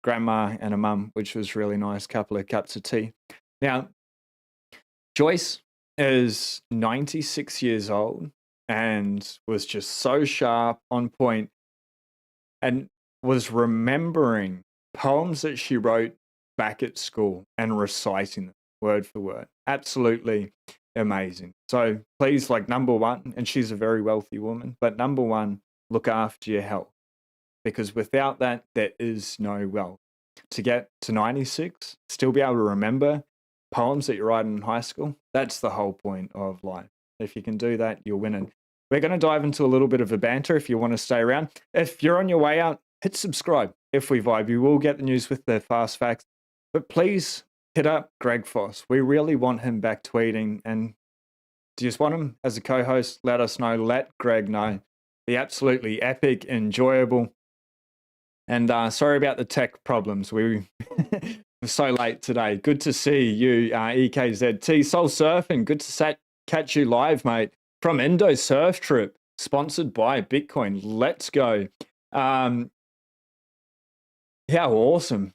Speaker 1: grandma and a mum, which was really nice. Couple of cups of tea. Now, Joyce is 96 years old and was just so sharp, on point, and was remembering poems that she wrote back at school and reciting them word for word. Absolutely amazing. So please, number one, and she's a very wealthy woman, but number one, look after your health, because without that, there is no wealth. To get to 96, still be able to remember poems that you're writing in high school, that's the whole point of life. If you can do that, you're winning. We're going to dive into a little bit of a banter if you want to stay around. If you're on your way out, hit subscribe. If we vibe, you will get the news with the fast facts. But please hit up Greg Foss. We really want him back tweeting. And do you just want him as a co-host? Let us know. Let Greg know. be absolutely epic, enjoyable. And sorry about the tech problems. We were so late today. Good to see you, EKZT. Soul Surfing, good to catch you live, mate. From Indo Surf Trip, sponsored by Bitcoin. Let's go. How awesome.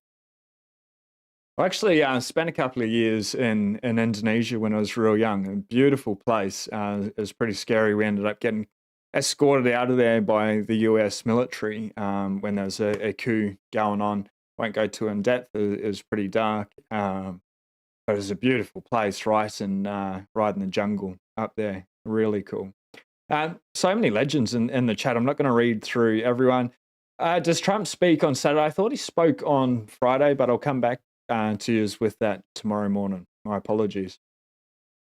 Speaker 1: I actually spent a couple of years in Indonesia when I was real young. A beautiful place. It was pretty scary. We ended up getting escorted out of there by the US military when there was a coup going on. Won't go too in depth. It was pretty dark. But it was a beautiful place, right? And right in the jungle up there. Really cool. So many legends in the chat. I'm not going to read through everyone. Does Trump speak on Saturday? I thought he spoke on Friday, but I'll come back to you with that tomorrow morning. My apologies.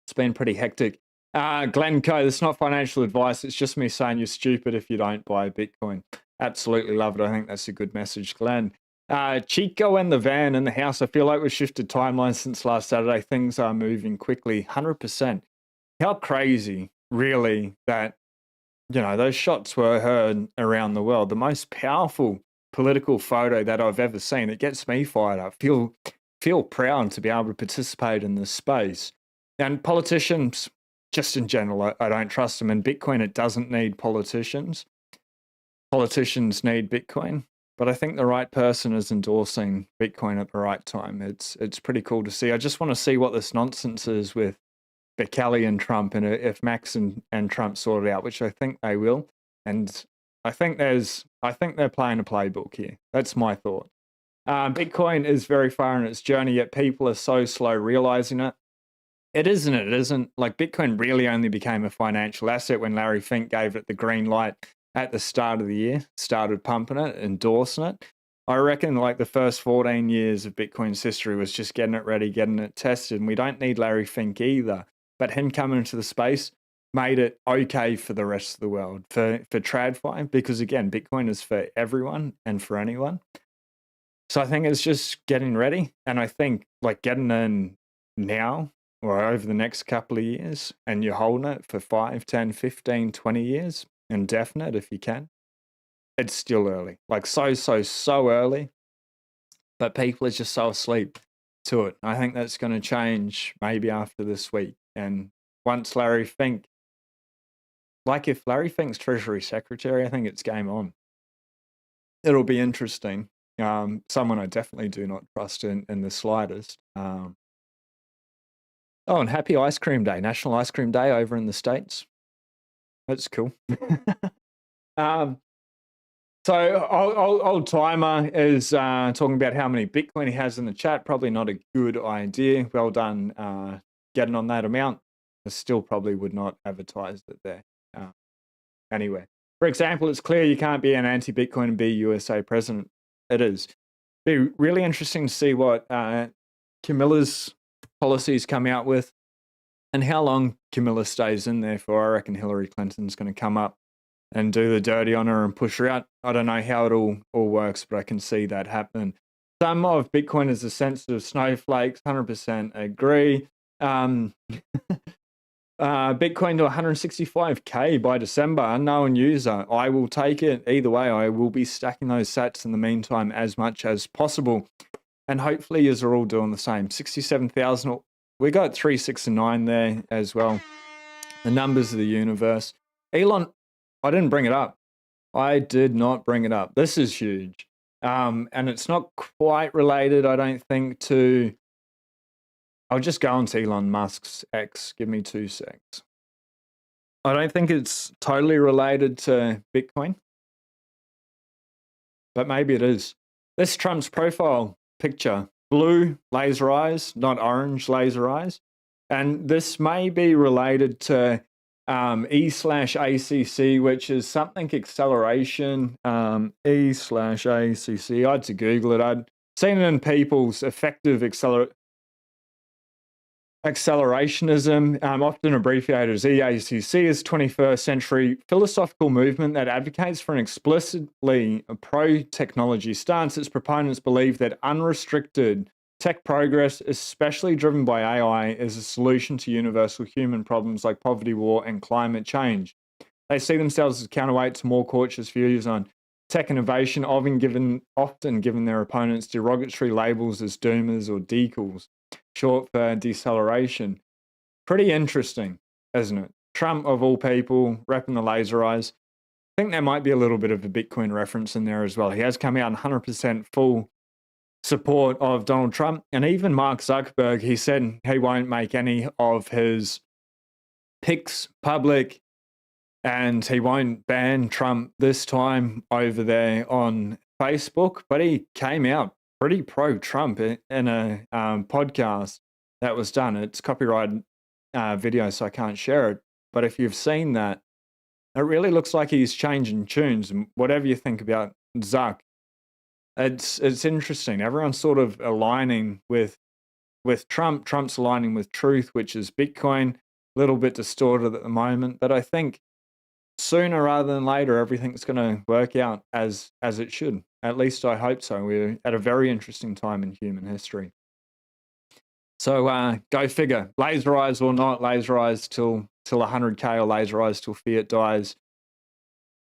Speaker 1: It's been pretty hectic. Glencoe, this is not financial advice. It's just me saying you're stupid if you don't buy Bitcoin. Absolutely love it. I think that's a good message, Glenn. Chico and the van in the house. I feel like we've shifted timelines since last Saturday. Things are moving quickly. 100%. How crazy, really, that those shots were heard around the world. The most powerful political photo that I've ever seen. It gets me fired up. Feel proud to be able to participate in this space. And politicians, just in general, I don't trust them. In Bitcoin, it doesn't need politicians. Politicians need Bitcoin. But I think the right person is endorsing Bitcoin at the right time. It's pretty cool to see. I just want to see what this nonsense is with Bukele and Trump, and if Max and Trump sort it out, which I think they will. And I think they're playing a playbook here. That's my thought. Bitcoin is very far in its journey, yet people are so slow realizing it. It isn't. Like, Bitcoin really only became a financial asset when Larry Fink gave it the green light at the start of the year, started pumping it, endorsing it. I reckon like the first 14 years of Bitcoin's history was just getting it ready, getting it tested. And we don't need Larry Fink either. But him coming into the space made it okay for the rest of the world, for TradFi, because again, Bitcoin is for everyone and for anyone. So I think it's just getting ready. And I think like getting in now or over the next couple of years, and you're holding it for 5, 10, 15, 20 years, indefinite if you can, it's still early. Like so early. But people are just so asleep to it. I think that's going to change maybe after this week. And once Larry Fink, like if Larry Fink's Treasury Secretary, I think it's game on. It'll be interesting. Someone I definitely do not trust in the slightest. Oh, and happy Ice Cream Day, National Ice Cream Day over in the States. That's cool. So old timer is talking about how many Bitcoin he has in the chat. Probably not a good idea. Well done getting on that amount. I still probably would not advertise it there. Anyway, for example, it's clear you can't be an anti-Bitcoin and be USA president. It is. Be really interesting to see what Camilla's policies come out with and how long Camilla stays in there for. I reckon Hillary Clinton's going to come up and do the dirty on her and push her out. I don't know how it all works, but I can see that happening. Some of Bitcoin is a sensitive snowflakes, 100% agree. Bitcoin to 165K by December, unknown user. I will take it. Either way, I will be stacking those sats in the meantime as much as possible. And hopefully you are all doing the same. 67,000. We got 3, 6, and 9 there as well. The numbers of the universe. Elon, I didn't bring it up. I did not bring it up. This is huge. And it's not quite related, I don't think, to... I'll just go on to Elon Musk's X. Give me 2 secs. I don't think it's totally related to Bitcoin, but maybe it is. This Trump's profile picture, blue laser eyes, not orange laser eyes. And this may be related to E/ACC, which is something acceleration, E/ACC. I had to Google it. I'd seen it in people's effective accelerationism, often abbreviated as EACC, is 21st century philosophical movement that advocates for an explicitly pro-technology stance. Its proponents believe that unrestricted tech progress, especially driven by AI, is a solution to universal human problems like poverty, war, and climate change. They see themselves as counterweight to more cautious views on tech innovation, often given their opponents derogatory labels as doomers or decals, short for deceleration. Pretty interesting, isn't it? Trump, of all people, repping the laser eyes. I think there might be a little bit of a Bitcoin reference in there as well. He has come out 100% full support of Donald Trump. And even Mark Zuckerberg, he said he won't make any of his picks public and he won't ban Trump this time over there on Facebook. But he came out pretty pro-Trump in a podcast that was done. It's copyrighted video, so I can't share it. But if you've seen that, it really looks like he's changing tunes. And whatever you think about Zuck, it's interesting. Everyone's sort of aligning with Trump. Trump's aligning with truth, which is Bitcoin. A little bit distorted at the moment, but I think sooner rather than later, everything's going to work out as it should. At least I hope so. We're at a very interesting time in human history. So go figure. Laser eyes or not, laser eyes till 100K or laser eyes till fiat dies.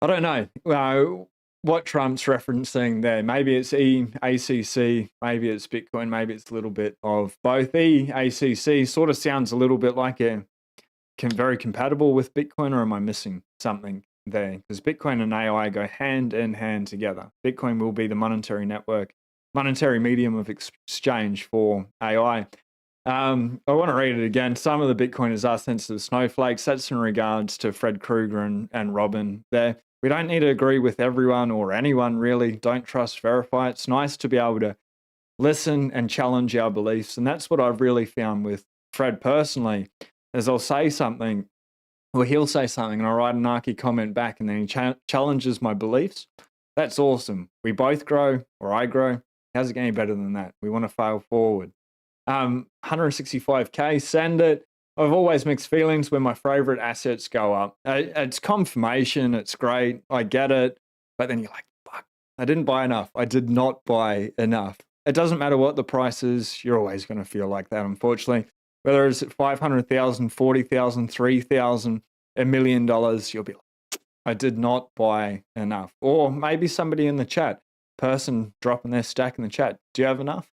Speaker 1: I don't know what Trump's referencing there. Maybe it's EACC, maybe it's Bitcoin, maybe it's a little bit of both. EACC sort of sounds a little bit like very compatible with Bitcoin, or am I missing something there? Because Bitcoin and AI go hand in hand together. Bitcoin will be the monetary medium of exchange for AI. I want to read it again. Some of the Bitcoiners are sensitive snowflakes. That's in regards to Fred Krueger and Robin there. We don't need to agree with everyone or anyone, really. Don't trust, verify. It's nice to be able to listen and challenge our beliefs. And that's what I've really found with Fred personally, is I'll say something, or he'll say something, and I'll write a narky comment back, and then he challenges my beliefs. That's awesome. We both grow, or I grow. How's it getting better than that? We want to fail forward. 165K, send it. I've always mixed feelings when my favorite assets go up. It's confirmation. It's great. I get it. But then you're like, fuck, I didn't buy enough. I did not buy enough. It doesn't matter what the price is. You're always going to feel like that, unfortunately. Whether it's at 500,000, 40,000, 3,000, $1 million, you'll be like, I did not buy enough. Or maybe somebody in the chat, person dropping their stack in the chat. Do you have enough?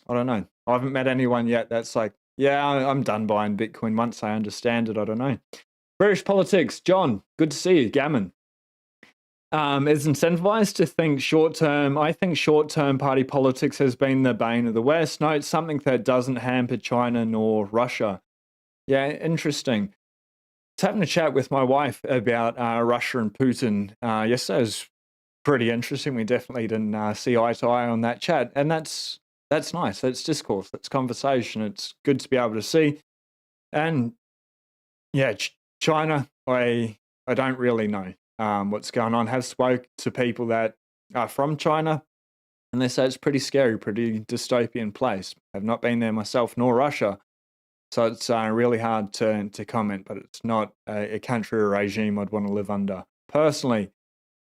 Speaker 1: I don't know. I haven't met anyone yet that's like, yeah, I'm done buying Bitcoin once I understand it. I don't know. British politics. John, good to see you. Gammon. Is incentivized to think short-term. I think short-term party politics has been the bane of the West. No, it's something that doesn't hamper China nor Russia. Yeah, interesting. I was having a chat with my wife about Russia and Putin yesterday. It was pretty interesting. We definitely didn't see eye to eye on that chat. And that's nice. That's discourse. That's conversation. It's good to be able to see. And yeah, China, I don't really know what's going on. Have spoke to people that are from China, and they say it's pretty scary, pretty dystopian place. I've not been there myself, nor Russia. So it's really hard to comment, but it's not a country or regime I'd want to live under. Personally,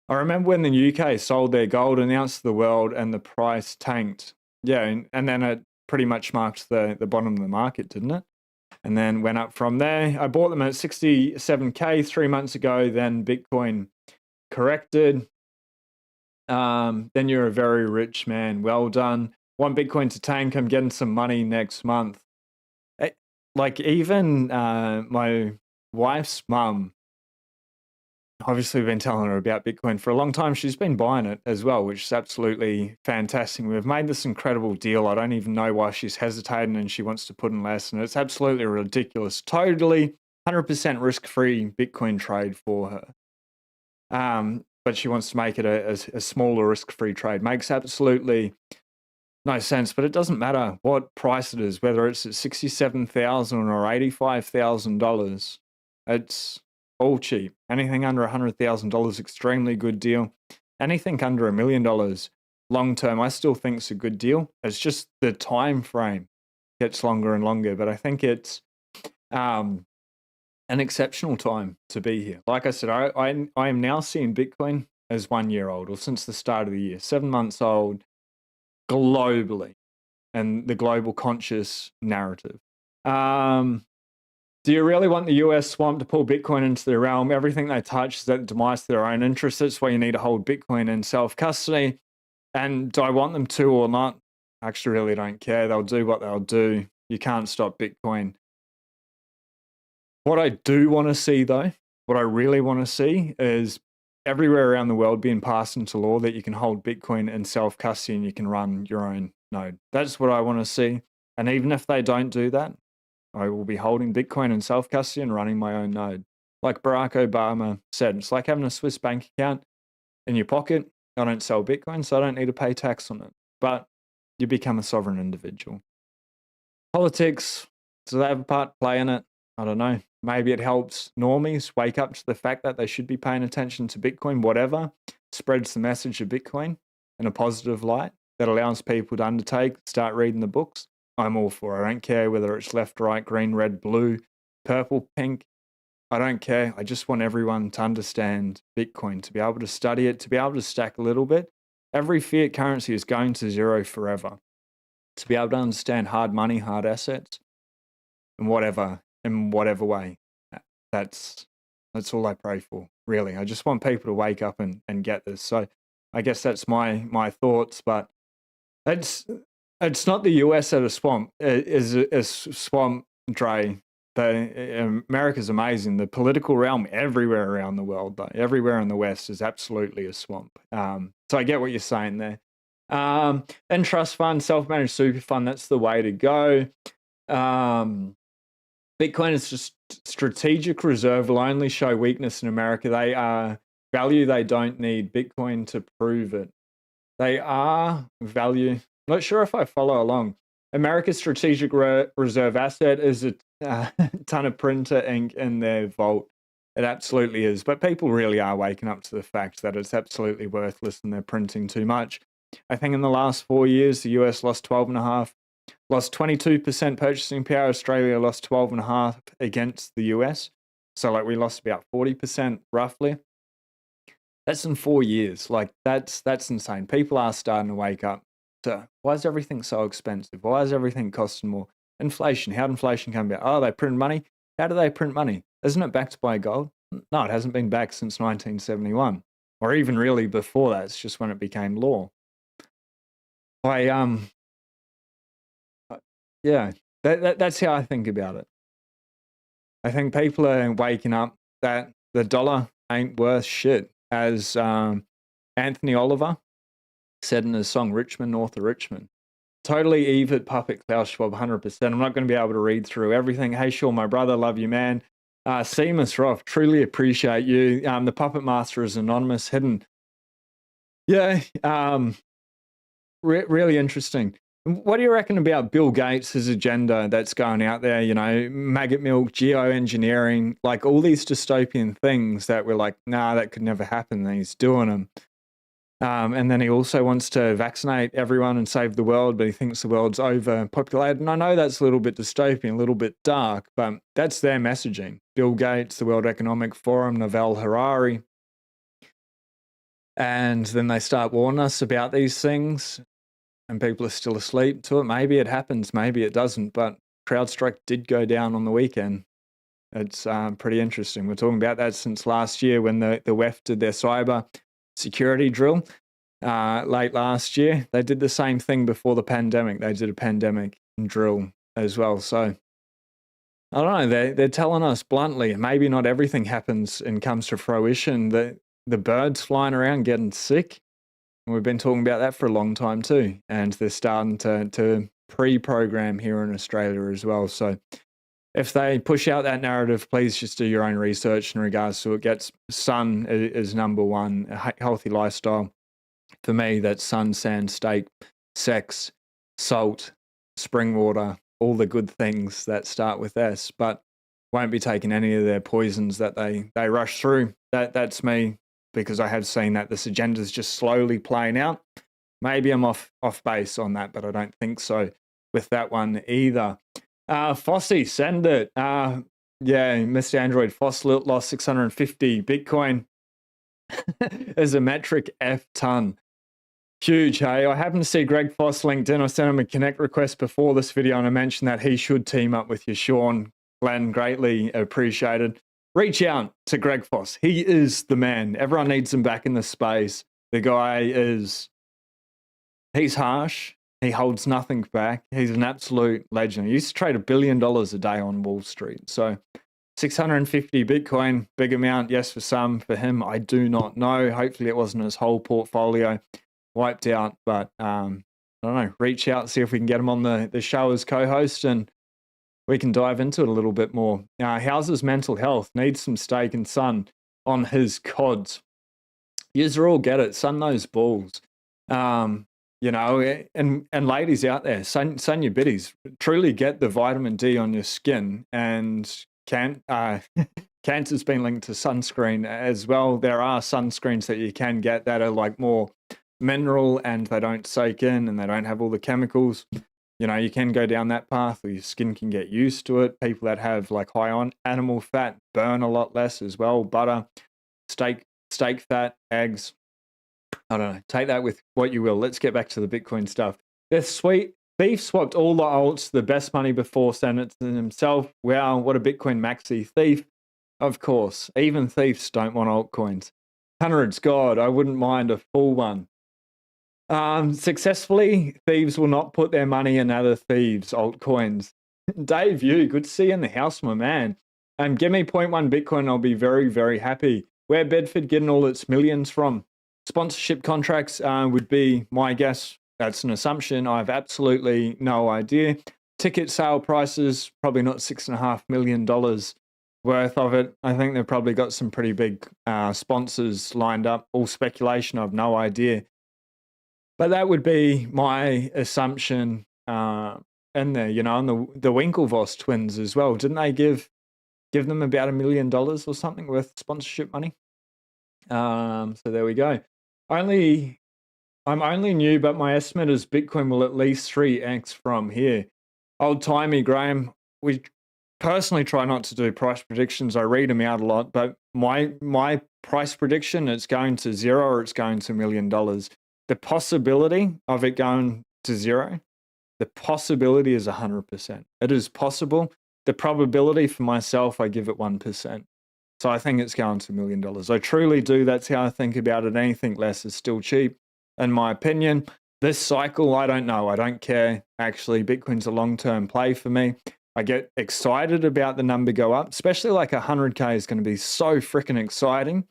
Speaker 1: I remember when the UK sold their gold, announced to the world, and the price tanked. Yeah, and then it pretty much marked the bottom of the market, didn't it? And then went up from there. I bought them at 67K 3 months ago. Then Bitcoin corrected. Then you're a very rich man. Well done. Want Bitcoin to tank. I'm getting some money next month. Like even my wife's mum, obviously we've been telling her about Bitcoin for a long time. She's been buying it as well, which is absolutely fantastic. We've made this incredible deal. I don't even know why she's hesitating and she wants to put in less. And it's absolutely ridiculous. Totally 100% risk-free Bitcoin trade for her. But she wants to make it a smaller risk-free trade. Makes absolutely no sense, but it doesn't matter what price it is, whether it's at $67,000 or $85,000. It's all cheap. Anything under $100,000, extremely good deal. Anything under $1 million, long term, I still think it's a good deal. It's just the time frame gets longer and longer, but I think it's an exceptional time to be here. Like I said, I am now seeing Bitcoin as 1 year old, or since the start of the year, 7 months old globally, and the global conscious narrative. Do you really want the US swamp to pull Bitcoin into their realm? Everything they touch is at the demise of their own interests. That's why you need to hold Bitcoin in self-custody. And do I want them to or not? I actually really don't care. They'll do what they'll do. You can't stop Bitcoin. What I do want to see, though, what I really want to see is everywhere around the world being passed into law that you can hold Bitcoin in self-custody and you can run your own node. That's what I want to see. And even if they don't do that, I will be holding Bitcoin in self-custody and running my own node. Like Barack Obama said, it's like having a Swiss bank account in your pocket. I don't sell Bitcoin, so I don't need to pay tax on it. But you become a sovereign individual. Politics, do they have a part to play in it? I don't know. Maybe it helps normies wake up to the fact that they should be paying attention to Bitcoin, whatever spreads the message of Bitcoin in a positive light that allows people to undertake, start reading the books. I'm all for it. I don't care whether it's left, right, green, red, blue, purple, pink. I don't care. I just want everyone to understand Bitcoin, to be able to study it, to be able to stack a little bit. Every fiat currency is going to zero forever. To be able to understand hard money, hard assets, and whatever way. That's all I pray for, really. I just want people to wake up and get this. So I guess that's my thoughts, but it's not the US at a swamp. It is a swamp, Dre. America's amazing. The political realm everywhere around the world, though, everywhere in the West is absolutely a swamp. So I get what you're saying there. And trust fund, self-managed super fund, that's the way to go. Bitcoin is just strategic reserve will only show weakness in America. They are value. They don't need Bitcoin to prove it. They are value. Not sure if I follow along. America's strategic reserve asset is a ton of printer ink in their vault. It absolutely is. But people really are waking up to the fact that it's absolutely worthless and they're printing too much. I think in the last 4 years, the US lost 12.5, lost 22% purchasing power. Australia lost 12.5 against the US. So like we lost about 40% roughly. That's in 4 years. Like that's insane. People are starting to wake up. So why is everything so expensive? Why is everything costing more? Inflation. How did inflation come about? Oh, they print money. How do they print money? Isn't it backed by gold? No, it hasn't been backed since 1971, or even really before that. It's just when it became law. Yeah, that's how I think about it. I think people are waking up that the dollar ain't worth shit, as Anthony Oliver said in his song Richmond, North of Richmond. Totally Evert puppet Klaus Schwab, 100%. I'm not going to be able to read through everything. Hey, Sean, my brother, love you, man. Seamus Roth, truly appreciate you. The Puppet Master is anonymous, hidden. Yeah, really interesting. What do you reckon about Bill Gates' agenda that's going out there? You know, maggot milk, geoengineering, like all these dystopian things that we're like, nah, that could never happen. And he's doing them. And then he also wants to vaccinate everyone and save the world, but he thinks the world's overpopulated. And I know that's a little bit dystopian, a little bit dark, but that's their messaging. Bill Gates, the World Economic Forum, Naval Harari. And then they start warning us about these things, and people are still asleep to it. Maybe it happens, maybe it doesn't, but CrowdStrike did go down on the weekend. It's pretty interesting. We're talking about that since last year when the WEF did their cyber security drill late last year. They did the same thing before the pandemic. They did a pandemic drill as well. So I don't know. They're telling us bluntly, maybe not everything happens and comes to fruition. The birds flying around getting sick. And we've been talking about that for a long time too. And they're starting to pre-program here in Australia as well. So if they push out that narrative, please just do your own research in regards to it. Sun is number one, a healthy lifestyle. For me, that's sun, sand, steak, sex, salt, spring water, all the good things that start with S, but won't be taking any of their poisons that they rush through. That's me, because I have seen that this agenda is just slowly playing out. Maybe I'm off base on that, but I don't think so with that one either. Fossy, send it. Yeah, Mr. Android, Foss lost 650 Bitcoin as a metric F ton. Huge, hey? I happened to see Greg Foss linked in. I sent him a connect request before this video, and I mentioned that he should team up with your Sean Glenn, greatly appreciated. Reach out to Greg Foss. He is the man. Everyone needs him back in the space. The guy he's harsh. He holds nothing back. He's an absolute legend. He used to trade $1 billion a day on Wall Street. So 650 Bitcoin, big amount. Yes, for some. For him, I do not know. Hopefully it wasn't his whole portfolio wiped out. But I don't know. Reach out, see if we can get him on the show as co-host, and we can dive into it a little bit more. How's his mental health? Needs some steak and sun on his cods. Yous all get it. Sun those balls. You know, and ladies out there, sun your biddies. Truly get the vitamin D on your skin. And cancer's been linked to sunscreen as well. There are sunscreens that you can get that are like more mineral and they don't soak in and they don't have all the chemicals. You know, you can go down that path or your skin can get used to it. People that have like high on animal fat burn a lot less as well. Butter, steak fat, eggs. I don't know. Take that with what you will. Let's get back to the Bitcoin stuff. This sweet thief swapped all the alts, the best money before sentencing himself. Wow, what a Bitcoin maxi thief. Of course, even thieves don't want altcoins. Hundreds, God, I wouldn't mind a full one. Successfully, thieves will not put their money in other thieves' altcoins. Dave, you, good to see you in the house, my man. Give me 0.1 Bitcoin, I'll be very, very happy. Where Bedford getting all its millions from? Sponsorship contracts would be my guess. That's an assumption. I have absolutely no idea. Ticket sale prices, probably not $6.5 million worth of it. I think they've probably got some pretty big sponsors lined up. All speculation, I have no idea. But that would be my assumption in there, you know, and the Winklevoss twins as well. Didn't they give them about $1 million or something worth sponsorship money? So there we go. I'm only new, but my estimate is Bitcoin will at least 3x from here. Old timey, Graham. We personally try not to do price predictions. I read them out a lot, but my price prediction, it's going to zero or it's going to $1 million. The possibility of it going to zero, the possibility is 100%. It is possible. The probability for myself, I give it 1%. So I think it's going to $1 million. I truly do. That's how I think about it. Anything less is still cheap, in my opinion. This cycle, I don't know. I don't care. Actually, Bitcoin's a long-term play for me. I get excited about the number go up, especially like 100K is going to be so freaking exciting,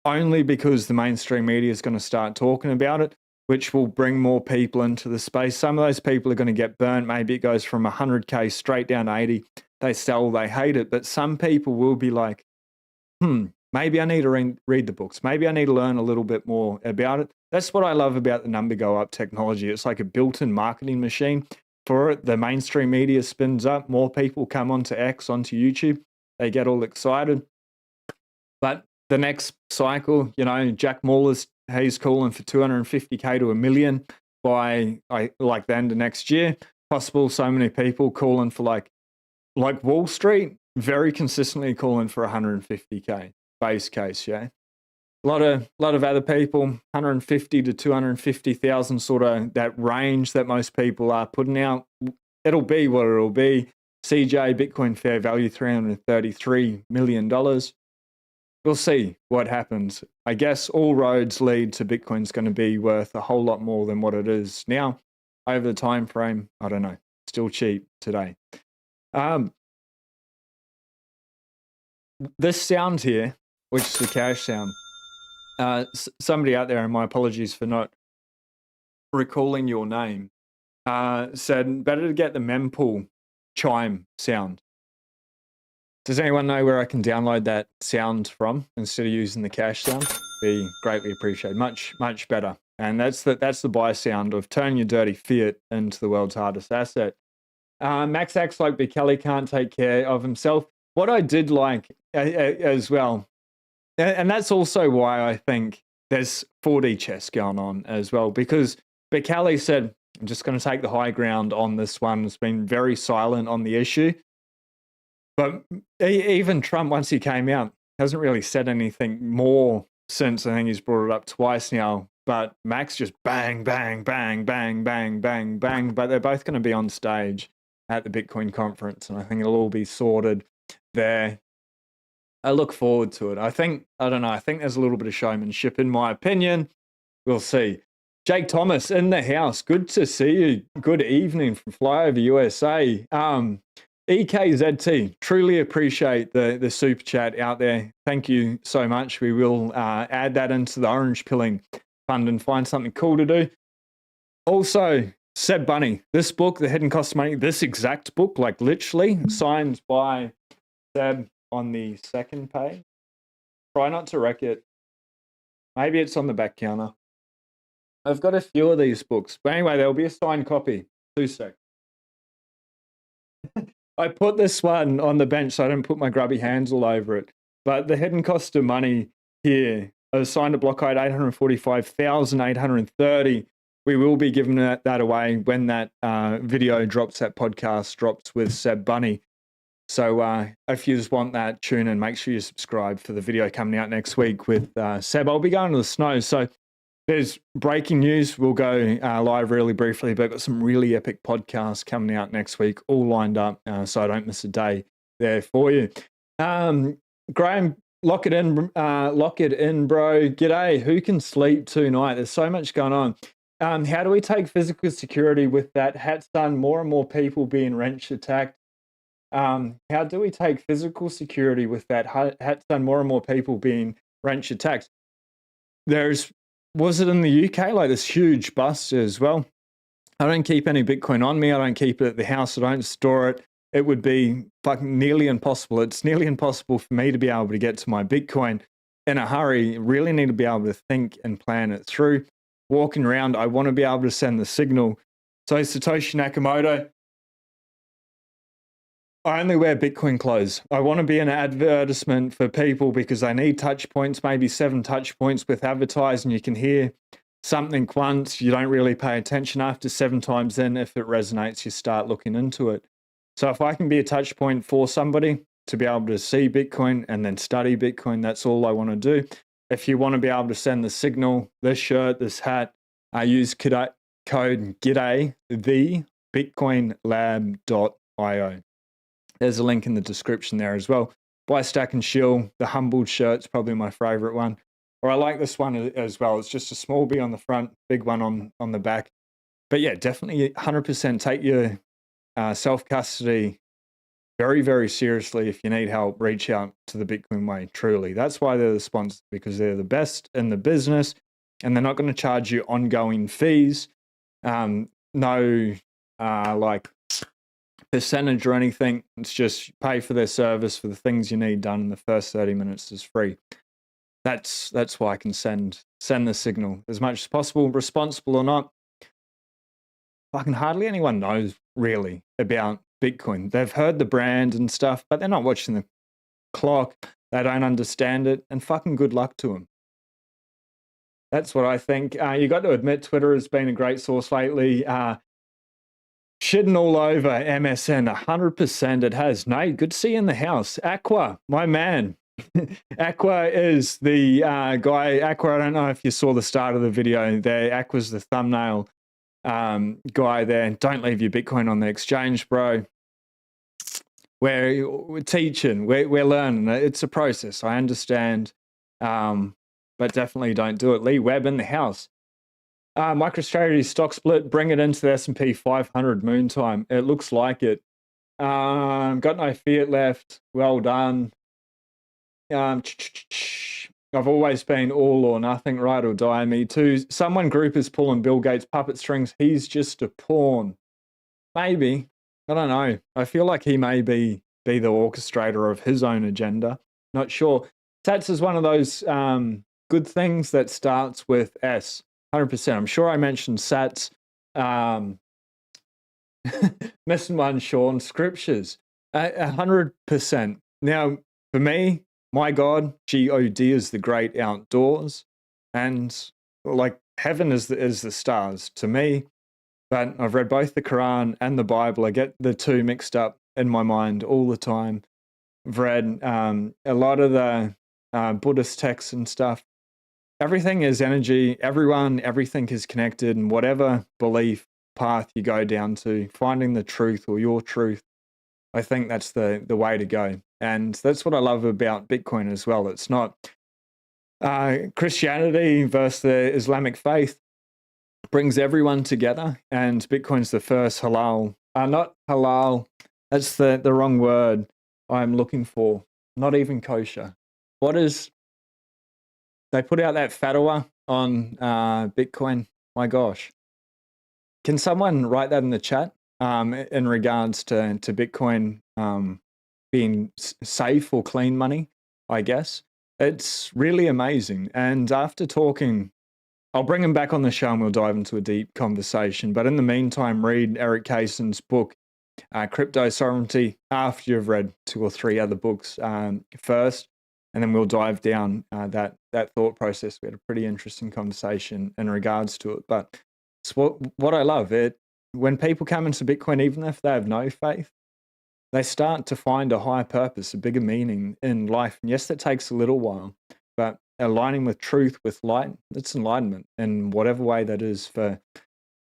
Speaker 1: only because the mainstream media is going to start talking about it, which will bring more people into the space. Some of those people are going to get burnt. Maybe it goes from 100K straight down to 80. They sell, they hate it. But some people will be like, maybe I need to read the books. Maybe I need to learn a little bit more about it. That's what I love about the number go up technology. It's like a built-in marketing machine for it. The mainstream media spins up. More people come onto X, onto YouTube. They get all excited. But the next cycle, you know, Jack Mallers, he's calling for 250K to $1 million by like the end of next year. Possible so many people calling for like Wall Street, very consistently calling for 150K base case, yeah. A lot of other people, 150 to 250,000, sort of that range that most people are putting out. It'll be what it'll be. CJ Bitcoin fair value $333 million. We'll see what happens. I guess all roads lead to Bitcoin's going to be worth a whole lot more than what it is now over the time frame. I don't know. Still cheap today. This sound here, which is the cash sound, somebody out there, and my apologies for not recalling your name, said better to get the mempool chime sound. Does anyone know where I can download that sound from instead of using the cash sound? Be greatly appreciated. Much better. And that's the buy sound of turn your dirty fiat into the world's hardest asset. Max acts like Bukele can't take care of himself. What I did like as well, and that's also why I think there's 4D chess going on as well, because Bukele said, I'm just going to take the high ground on this one. It's been very silent on the issue. But even Trump, once he came out, hasn't really said anything more since. I think he's brought it up twice now. But Max just bang, bang, bang, bang, bang, bang, bang. But they're both going to be on stage at the Bitcoin conference, and I think it'll all be sorted there. I look forward to it. I think there's a little bit of showmanship in my opinion. We'll see. Jake Thomas in the house. Good to see you. Good evening from Flyover USA. EKZT, truly appreciate the super chat out there. Thank you so much. We will add that into the Orange Pilling Fund and find something cool to do. Also, Seb Bunny, this book, The Hidden Cost of Money, this exact book, like literally signed by Seb on the second page. Try not to wreck it. Maybe it's on the back counter. I've got a few of these books. But anyway, there'll be a signed copy. 2 seconds. I put this one on the bench so I don't put my grubby hands all over it. But The Hidden Cost of Money here, signed at block height 845,830. We will be giving that away when that video drops, that podcast drops with Seb Bunny. So if you just want that, tune in. Make sure you subscribe for the video coming out next week with Seb. I'll be going to the snow. So there's breaking news. We'll go live really briefly, but I've got some really epic podcasts coming out next week, all lined up, so I don't miss a day there for you. Graham, lock it in, bro. G'day. Who can sleep tonight? There's so much going on. How do we take physical security with that hat sun? More and more people being wrench attacked. How do we take physical security with that hat sun? More and more people being wrench attacked. Was it in the UK, like this huge bust as well? I don't keep any Bitcoin on me. I don't keep it at the house. I don't store it. It would be fucking nearly impossible. It's nearly impossible for me to be able to get to my Bitcoin in a hurry. Really need to be able to think and plan it through. Walking around, I want to be able to send the signal. So Satoshi Nakamoto, I only wear Bitcoin clothes. I want to be an advertisement for people because they need touch points, maybe 7 touch points with advertising. You can hear something once, you don't really pay attention. After 7 times in, if it resonates, you start looking into it. So if I can be a touch point for somebody to be able to see Bitcoin and then study Bitcoin, that's all I want to do. If you want to be able to send the signal, this shirt, this hat, I use code GIDDAY, the bitcoinlab.io. There's a link in the description there as well. Buy Stack and Shill, the Humbled shirt's probably my favorite one. Or I like this one as well. It's just a small B on the front, big one on the back. But yeah, definitely 100% take your self-custody very, very seriously. If you need help, reach out to the Bitcoin Way, truly. That's why they're the sponsor, because they're the best in the business and they're not going to charge you ongoing fees. Like percentage or anything. It's just pay for their service for the things you need done in the first 30 minutes is free. That's why I can send the signal as much as possible, responsible or not. Fucking hardly anyone knows really about Bitcoin. They've heard the brand and stuff, but they're not watching the clock. They don't understand it, and fucking good luck to them. That's what I think. You got to admit, Twitter has been a great source lately. Shitting all over MSN, 100% it has. Nate, good to see you in the house. Aqua, my man. Aqua is the guy. Aqua, I don't know if you saw the start of the video there. Aqua's the thumbnail guy there. Don't leave your Bitcoin on the exchange, bro. We're teaching, we're learning. It's a process, I understand. But definitely don't do it. Lee Webb in the house. MicroStrategy stock split, bring it into the S&P 500 moon time. It looks like it. Got no fiat left. Well done. I've always been all or nothing, ride or die. Me too. Someone group is pulling Bill Gates puppet strings. He's just a pawn. Maybe. I don't know. I feel like he may be the orchestrator of his own agenda. Not sure. Sats is one of those good things that starts with S. 100%. I'm sure I mentioned Sats. Missing one, Sean. Scriptures. 100%. Now, for me, my God, G-O-D is the great outdoors. And like heaven is the stars to me. But I've read both the Quran and the Bible. I get the two mixed up in my mind all the time. I've read a lot of the Buddhist texts and stuff. Everything is energy. Everything is connected, and whatever belief path you go down to finding the truth or your truth. I think that's the way to go. And that's what I love about Bitcoin as well. It's not Christianity versus the Islamic faith. Brings everyone together, and Bitcoin's the first halal, not halal, that's the wrong word I'm looking for, not even kosher. What is, they put out that fatwa on Bitcoin, my gosh. Can someone write that in the chat in regards to Bitcoin being safe or clean money, I guess? It's really amazing. And after talking, I'll bring him back on the show and we'll dive into a deep conversation. But in the meantime, read Eric Keiser's book, Crypto Sovereignty, after you've read 2 or 3 other books first, and then we'll dive down that thought process. We had a pretty interesting conversation in regards to it. But it's what I love. When people come into Bitcoin, even if they have no faith, they start to find a higher purpose, a bigger meaning in life. And yes, that takes a little while, but aligning with truth, with light, it's enlightenment in whatever way that is for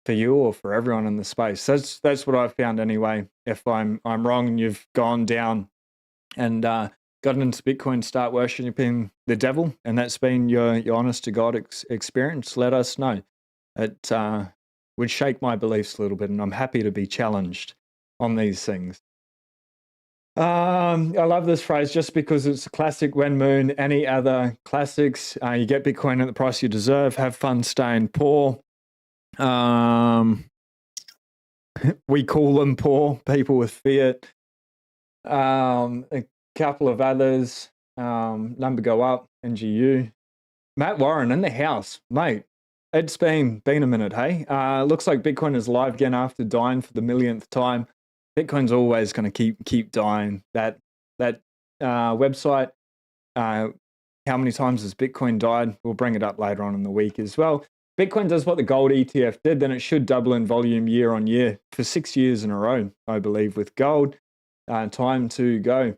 Speaker 1: you or for everyone in the space. That's what I've found anyway. If I'm wrong and you've gone down and gotten into Bitcoin, start worshiping the devil, and that's been your honest to God experience, let us know. It would shake my beliefs a little bit, and I'm happy to be challenged on these things. I love this phrase just because it's a classic. When moon, any other classics, you get Bitcoin at the price you deserve, have fun staying poor. We call them poor, people with fiat. A couple of others, number go up, NGU. Matt Warren in the house, mate. It's been a minute, hey? Looks like Bitcoin is live again after dying for the millionth time. Bitcoin's always going to keep dying. That website, how many times has Bitcoin died? We'll bring it up later on in the week as well. Bitcoin does what the gold ETF did, then it should double in volume year on year for 6 years in a row, I believe, with gold. Time to go.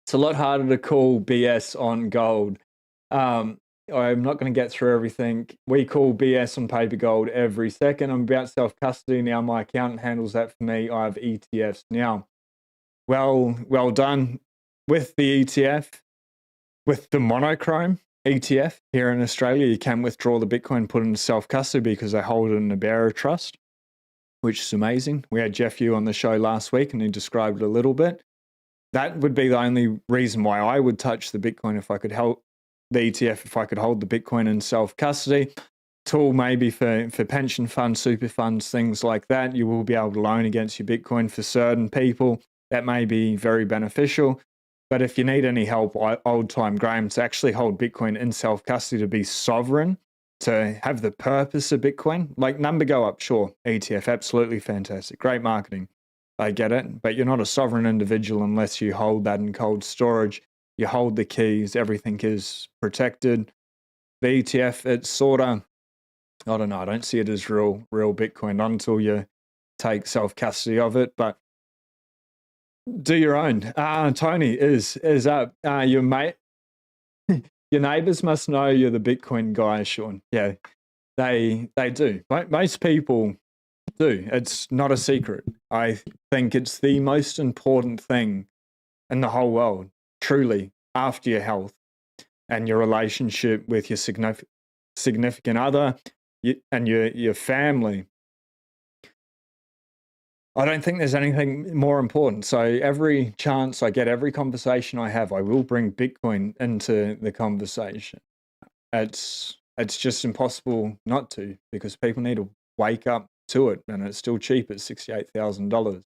Speaker 1: It's a lot harder to call BS on gold. I'm not going to get through everything. We call BS on paper gold every second. I'm about self-custody now. My accountant handles that for me. I have ETFs now. Well done with the ETF. With the monochrome ETF here in Australia, you can withdraw the Bitcoin, put it into self-custody because they hold it in a bearer trust, which is amazing. We had Jeff Yu on the show last week and he described it a little bit. That would be the only reason why I would touch the Bitcoin if I could help the ETF, if I could hold the Bitcoin in self-custody. Tool maybe for pension funds, super funds, things like that. You will be able to loan against your Bitcoin for certain people. That may be very beneficial. But if you need any help, old time Graham, to actually hold Bitcoin in self-custody, to be sovereign, to have the purpose of Bitcoin, like number go up, sure, ETF, absolutely fantastic, great marketing. I get it, but you're not a sovereign individual unless you hold that in cold storage. You hold the keys, everything is protected. The ETF, it's sort of, I don't know, I don't see it as real Bitcoin, not until you take self-custody of it, but do your own. Tony is up. Your mate, your neighbors must know you're the Bitcoin guy, Sean. Yeah, they do. Most people do. It's not a secret. I think it's the most important thing in the whole world, truly, after your health and your relationship with your significant other and your family. I don't think there's anything more important. So every chance I get, every conversation I have, I will bring Bitcoin into the conversation. It's just impossible not to, because people need to wake up to it, and it's still cheap at $68,000.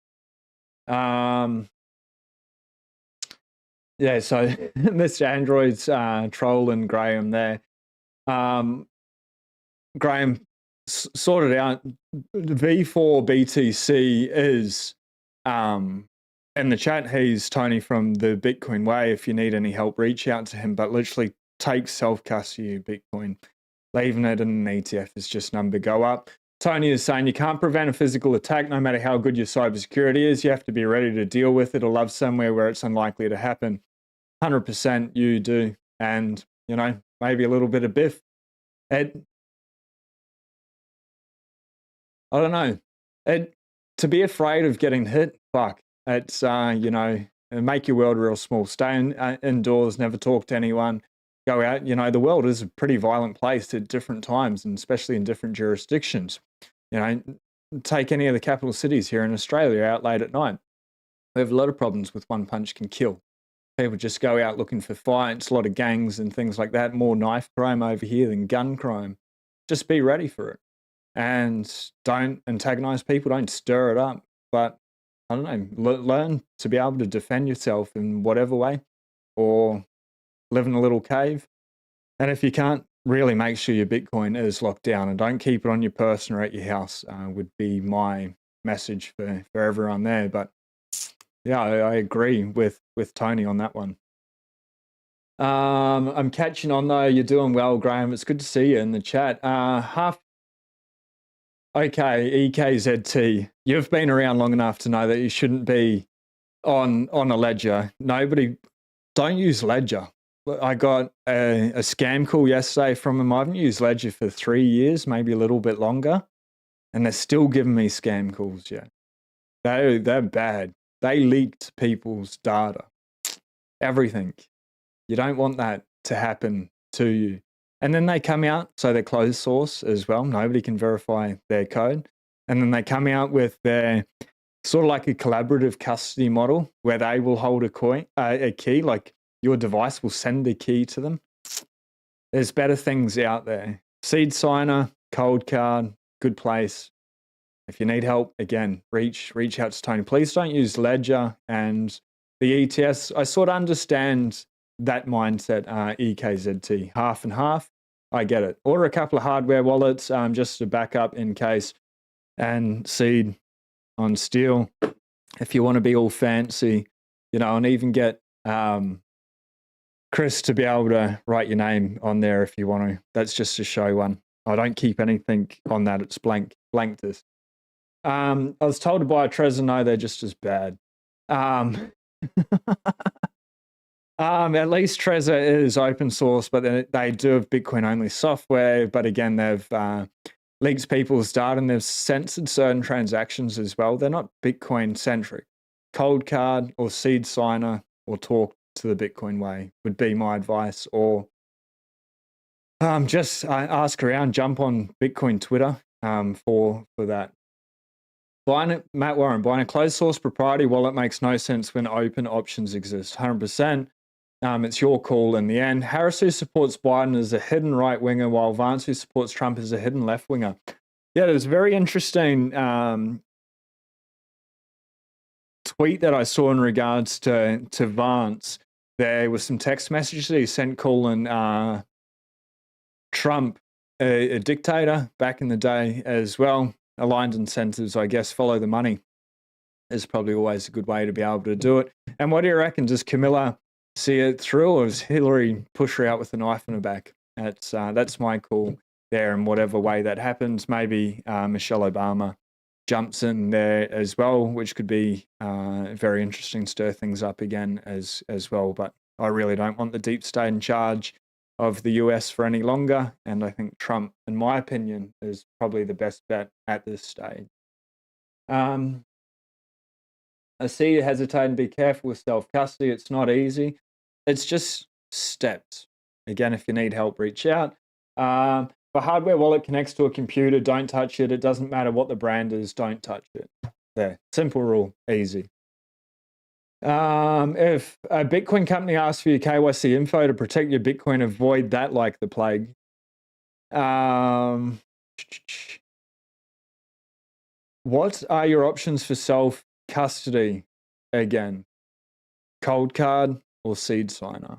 Speaker 1: Yeah, so Mr. Android's trolling Graham there. Graham sorted out V4 BTC is in the chat. He's Tony from the Bitcoin Way. If you need any help, reach out to him, but literally take self-custody of Bitcoin. Leaving it in an ETF is just number go up. Tony is saying you can't prevent a physical attack no matter how good your cybersecurity is. You have to be ready to deal with it or live somewhere where it's unlikely to happen. 100% you do. And, you know, maybe a little bit of biff. I don't know. To be afraid of getting hit, fuck. It's, it'll make your world real small. Stay indoors, never talk to anyone, go out. The world is a pretty violent place at different times, and especially in different jurisdictions. Take any of the capital cities here in Australia out late at night. We have a lot of problems with one punch can kill. People just go out looking for fights, a lot of gangs and things like that. More knife crime over here than gun crime. Just be ready for it. And don't antagonize people, don't stir it up. But I don't know, learn to be able to defend yourself in whatever way, or live in a little cave. And if you can't, really make sure your Bitcoin is locked down, and don't keep it on your person or at your house, would be my message for everyone there. But yeah, I agree with Tony on that one. I'm catching on though. You're doing well, Graham. It's good to see you in the chat. Okay, EKZT. You've been around long enough to know that you shouldn't be on a ledger. Don't use Ledger. I got a scam call yesterday from them. I haven't used Ledger for 3 years, maybe a little bit longer, and they're still giving me scam calls. Yeah, they're bad. They leaked people's data, everything. You don't want that to happen to you. And then they come out, so they're closed source as well. Nobody can verify their code. And then they come out with their sort of like a collaborative custody model where they will hold a key, like your device will send the key to them. There's better things out there. Seed Signer, Cold Card, good place. If you need help, again, reach out to Tony. Please don't use Ledger and the ETFs. I sort of understand that mindset, EKZT, half and half. I get it. Order a couple of hardware wallets just to back up in case, and Seed on Steel if you want to be all fancy, and even get Chris to be able to write your name on there if you want to. That's just to show one. I don't keep anything on that. It's blank this. I was told to buy a Trezor. No, they're just as bad. At least Trezor is open source, but they do have Bitcoin only software. But again, they've leaked people's data and they've censored certain transactions as well. They're not Bitcoin centric. Cold Card or Seed Signer or talk to the Bitcoin way would be my advice. Or just ask around, jump on Bitcoin Twitter for that. Matt Warren, buying a closed source proprietary wallet makes no sense when open options exist. 100%. It's your call in the end. Harris, who supports Biden, is a hidden right winger, while Vance, who supports Trump, is a hidden left winger. Yeah, it was very interesting tweet that I saw in regards to Vance. There was some text messages that he sent calling Trump a dictator back in the day as well. Aligned incentives, I guess, follow the money is probably always a good way to be able to do it. And what do you reckon? Does Camilla see it through, or does Hillary push her out with a knife in her back? That's my call there, and whatever way that happens, maybe Michelle Obama jumps in there as well, which could be very interesting, stir things up again as well. But I really don't want the deep state in charge of the US for any longer, and I think Trump, in my opinion, is probably the best bet at this stage. I see you hesitating. Be careful with self-custody. It's not easy. It's just steps. Again, if you need help, reach out. If a hardware wallet connects to a computer, don't touch it. It doesn't matter what the brand is, don't touch it. There, simple rule, easy. If a Bitcoin company asks for your KYC info to protect your Bitcoin, avoid that like the plague. What are your options for self-custody? Again, Cold Card or Seed Signer.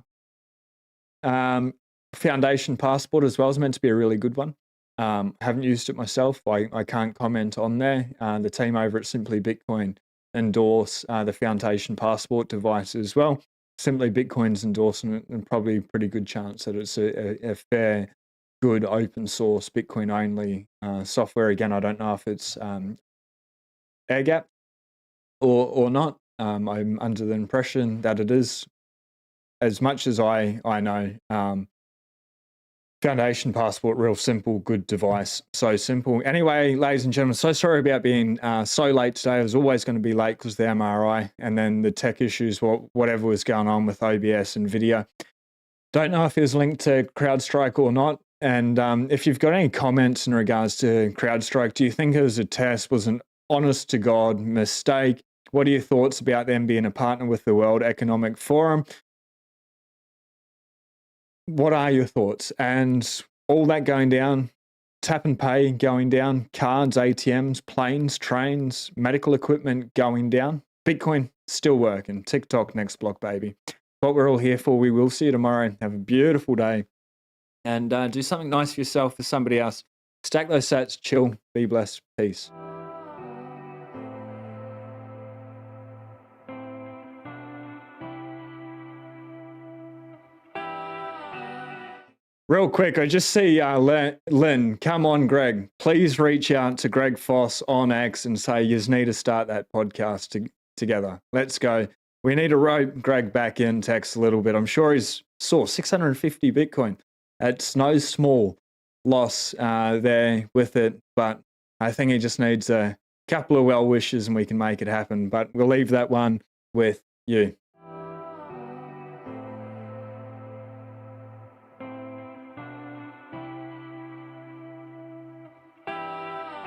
Speaker 1: Foundation Passport as well is meant to be a really good one. Haven't used it myself. I can't comment on there. The team over at Simply Bitcoin endorse the Foundation Passport device as well. Simply Bitcoin's endorsing it, and probably a pretty good chance that it's a fair, good open source Bitcoin only software. Again, I don't know if it's air gap or not. I'm under the impression that it is. As much as I know, Foundation Passport, real simple, good device. So simple. Anyway, ladies and gentlemen, so sorry about being so late today. I was always going to be late because the MRI and then the tech issues, whatever was going on with OBS and video. Don't know if it was linked to CrowdStrike or not. And if you've got any comments in regards to CrowdStrike, do you think it was a test, was an honest to God mistake? What are your thoughts about them being a partner with the World Economic Forum? What are your thoughts? And all that going down, tap and pay going down, cards, ATMs, planes, trains, medical equipment going down, Bitcoin still working, TikTok next block, baby. What we're all here for. We will see you tomorrow. Have a beautiful day. And do something nice for yourself, for somebody else. Stack those sats, chill, be blessed, peace. Real quick, I just see Lynn. Come on, Greg. Please reach out to Greg Foss on X and say you need to start that podcast together. Let's go. We need to rope Greg back in text a little bit. I'm sure he's saw 650 Bitcoin. It's no small loss there with it, but I think he just needs a couple of well wishes and we can make it happen. But we'll leave that one with you.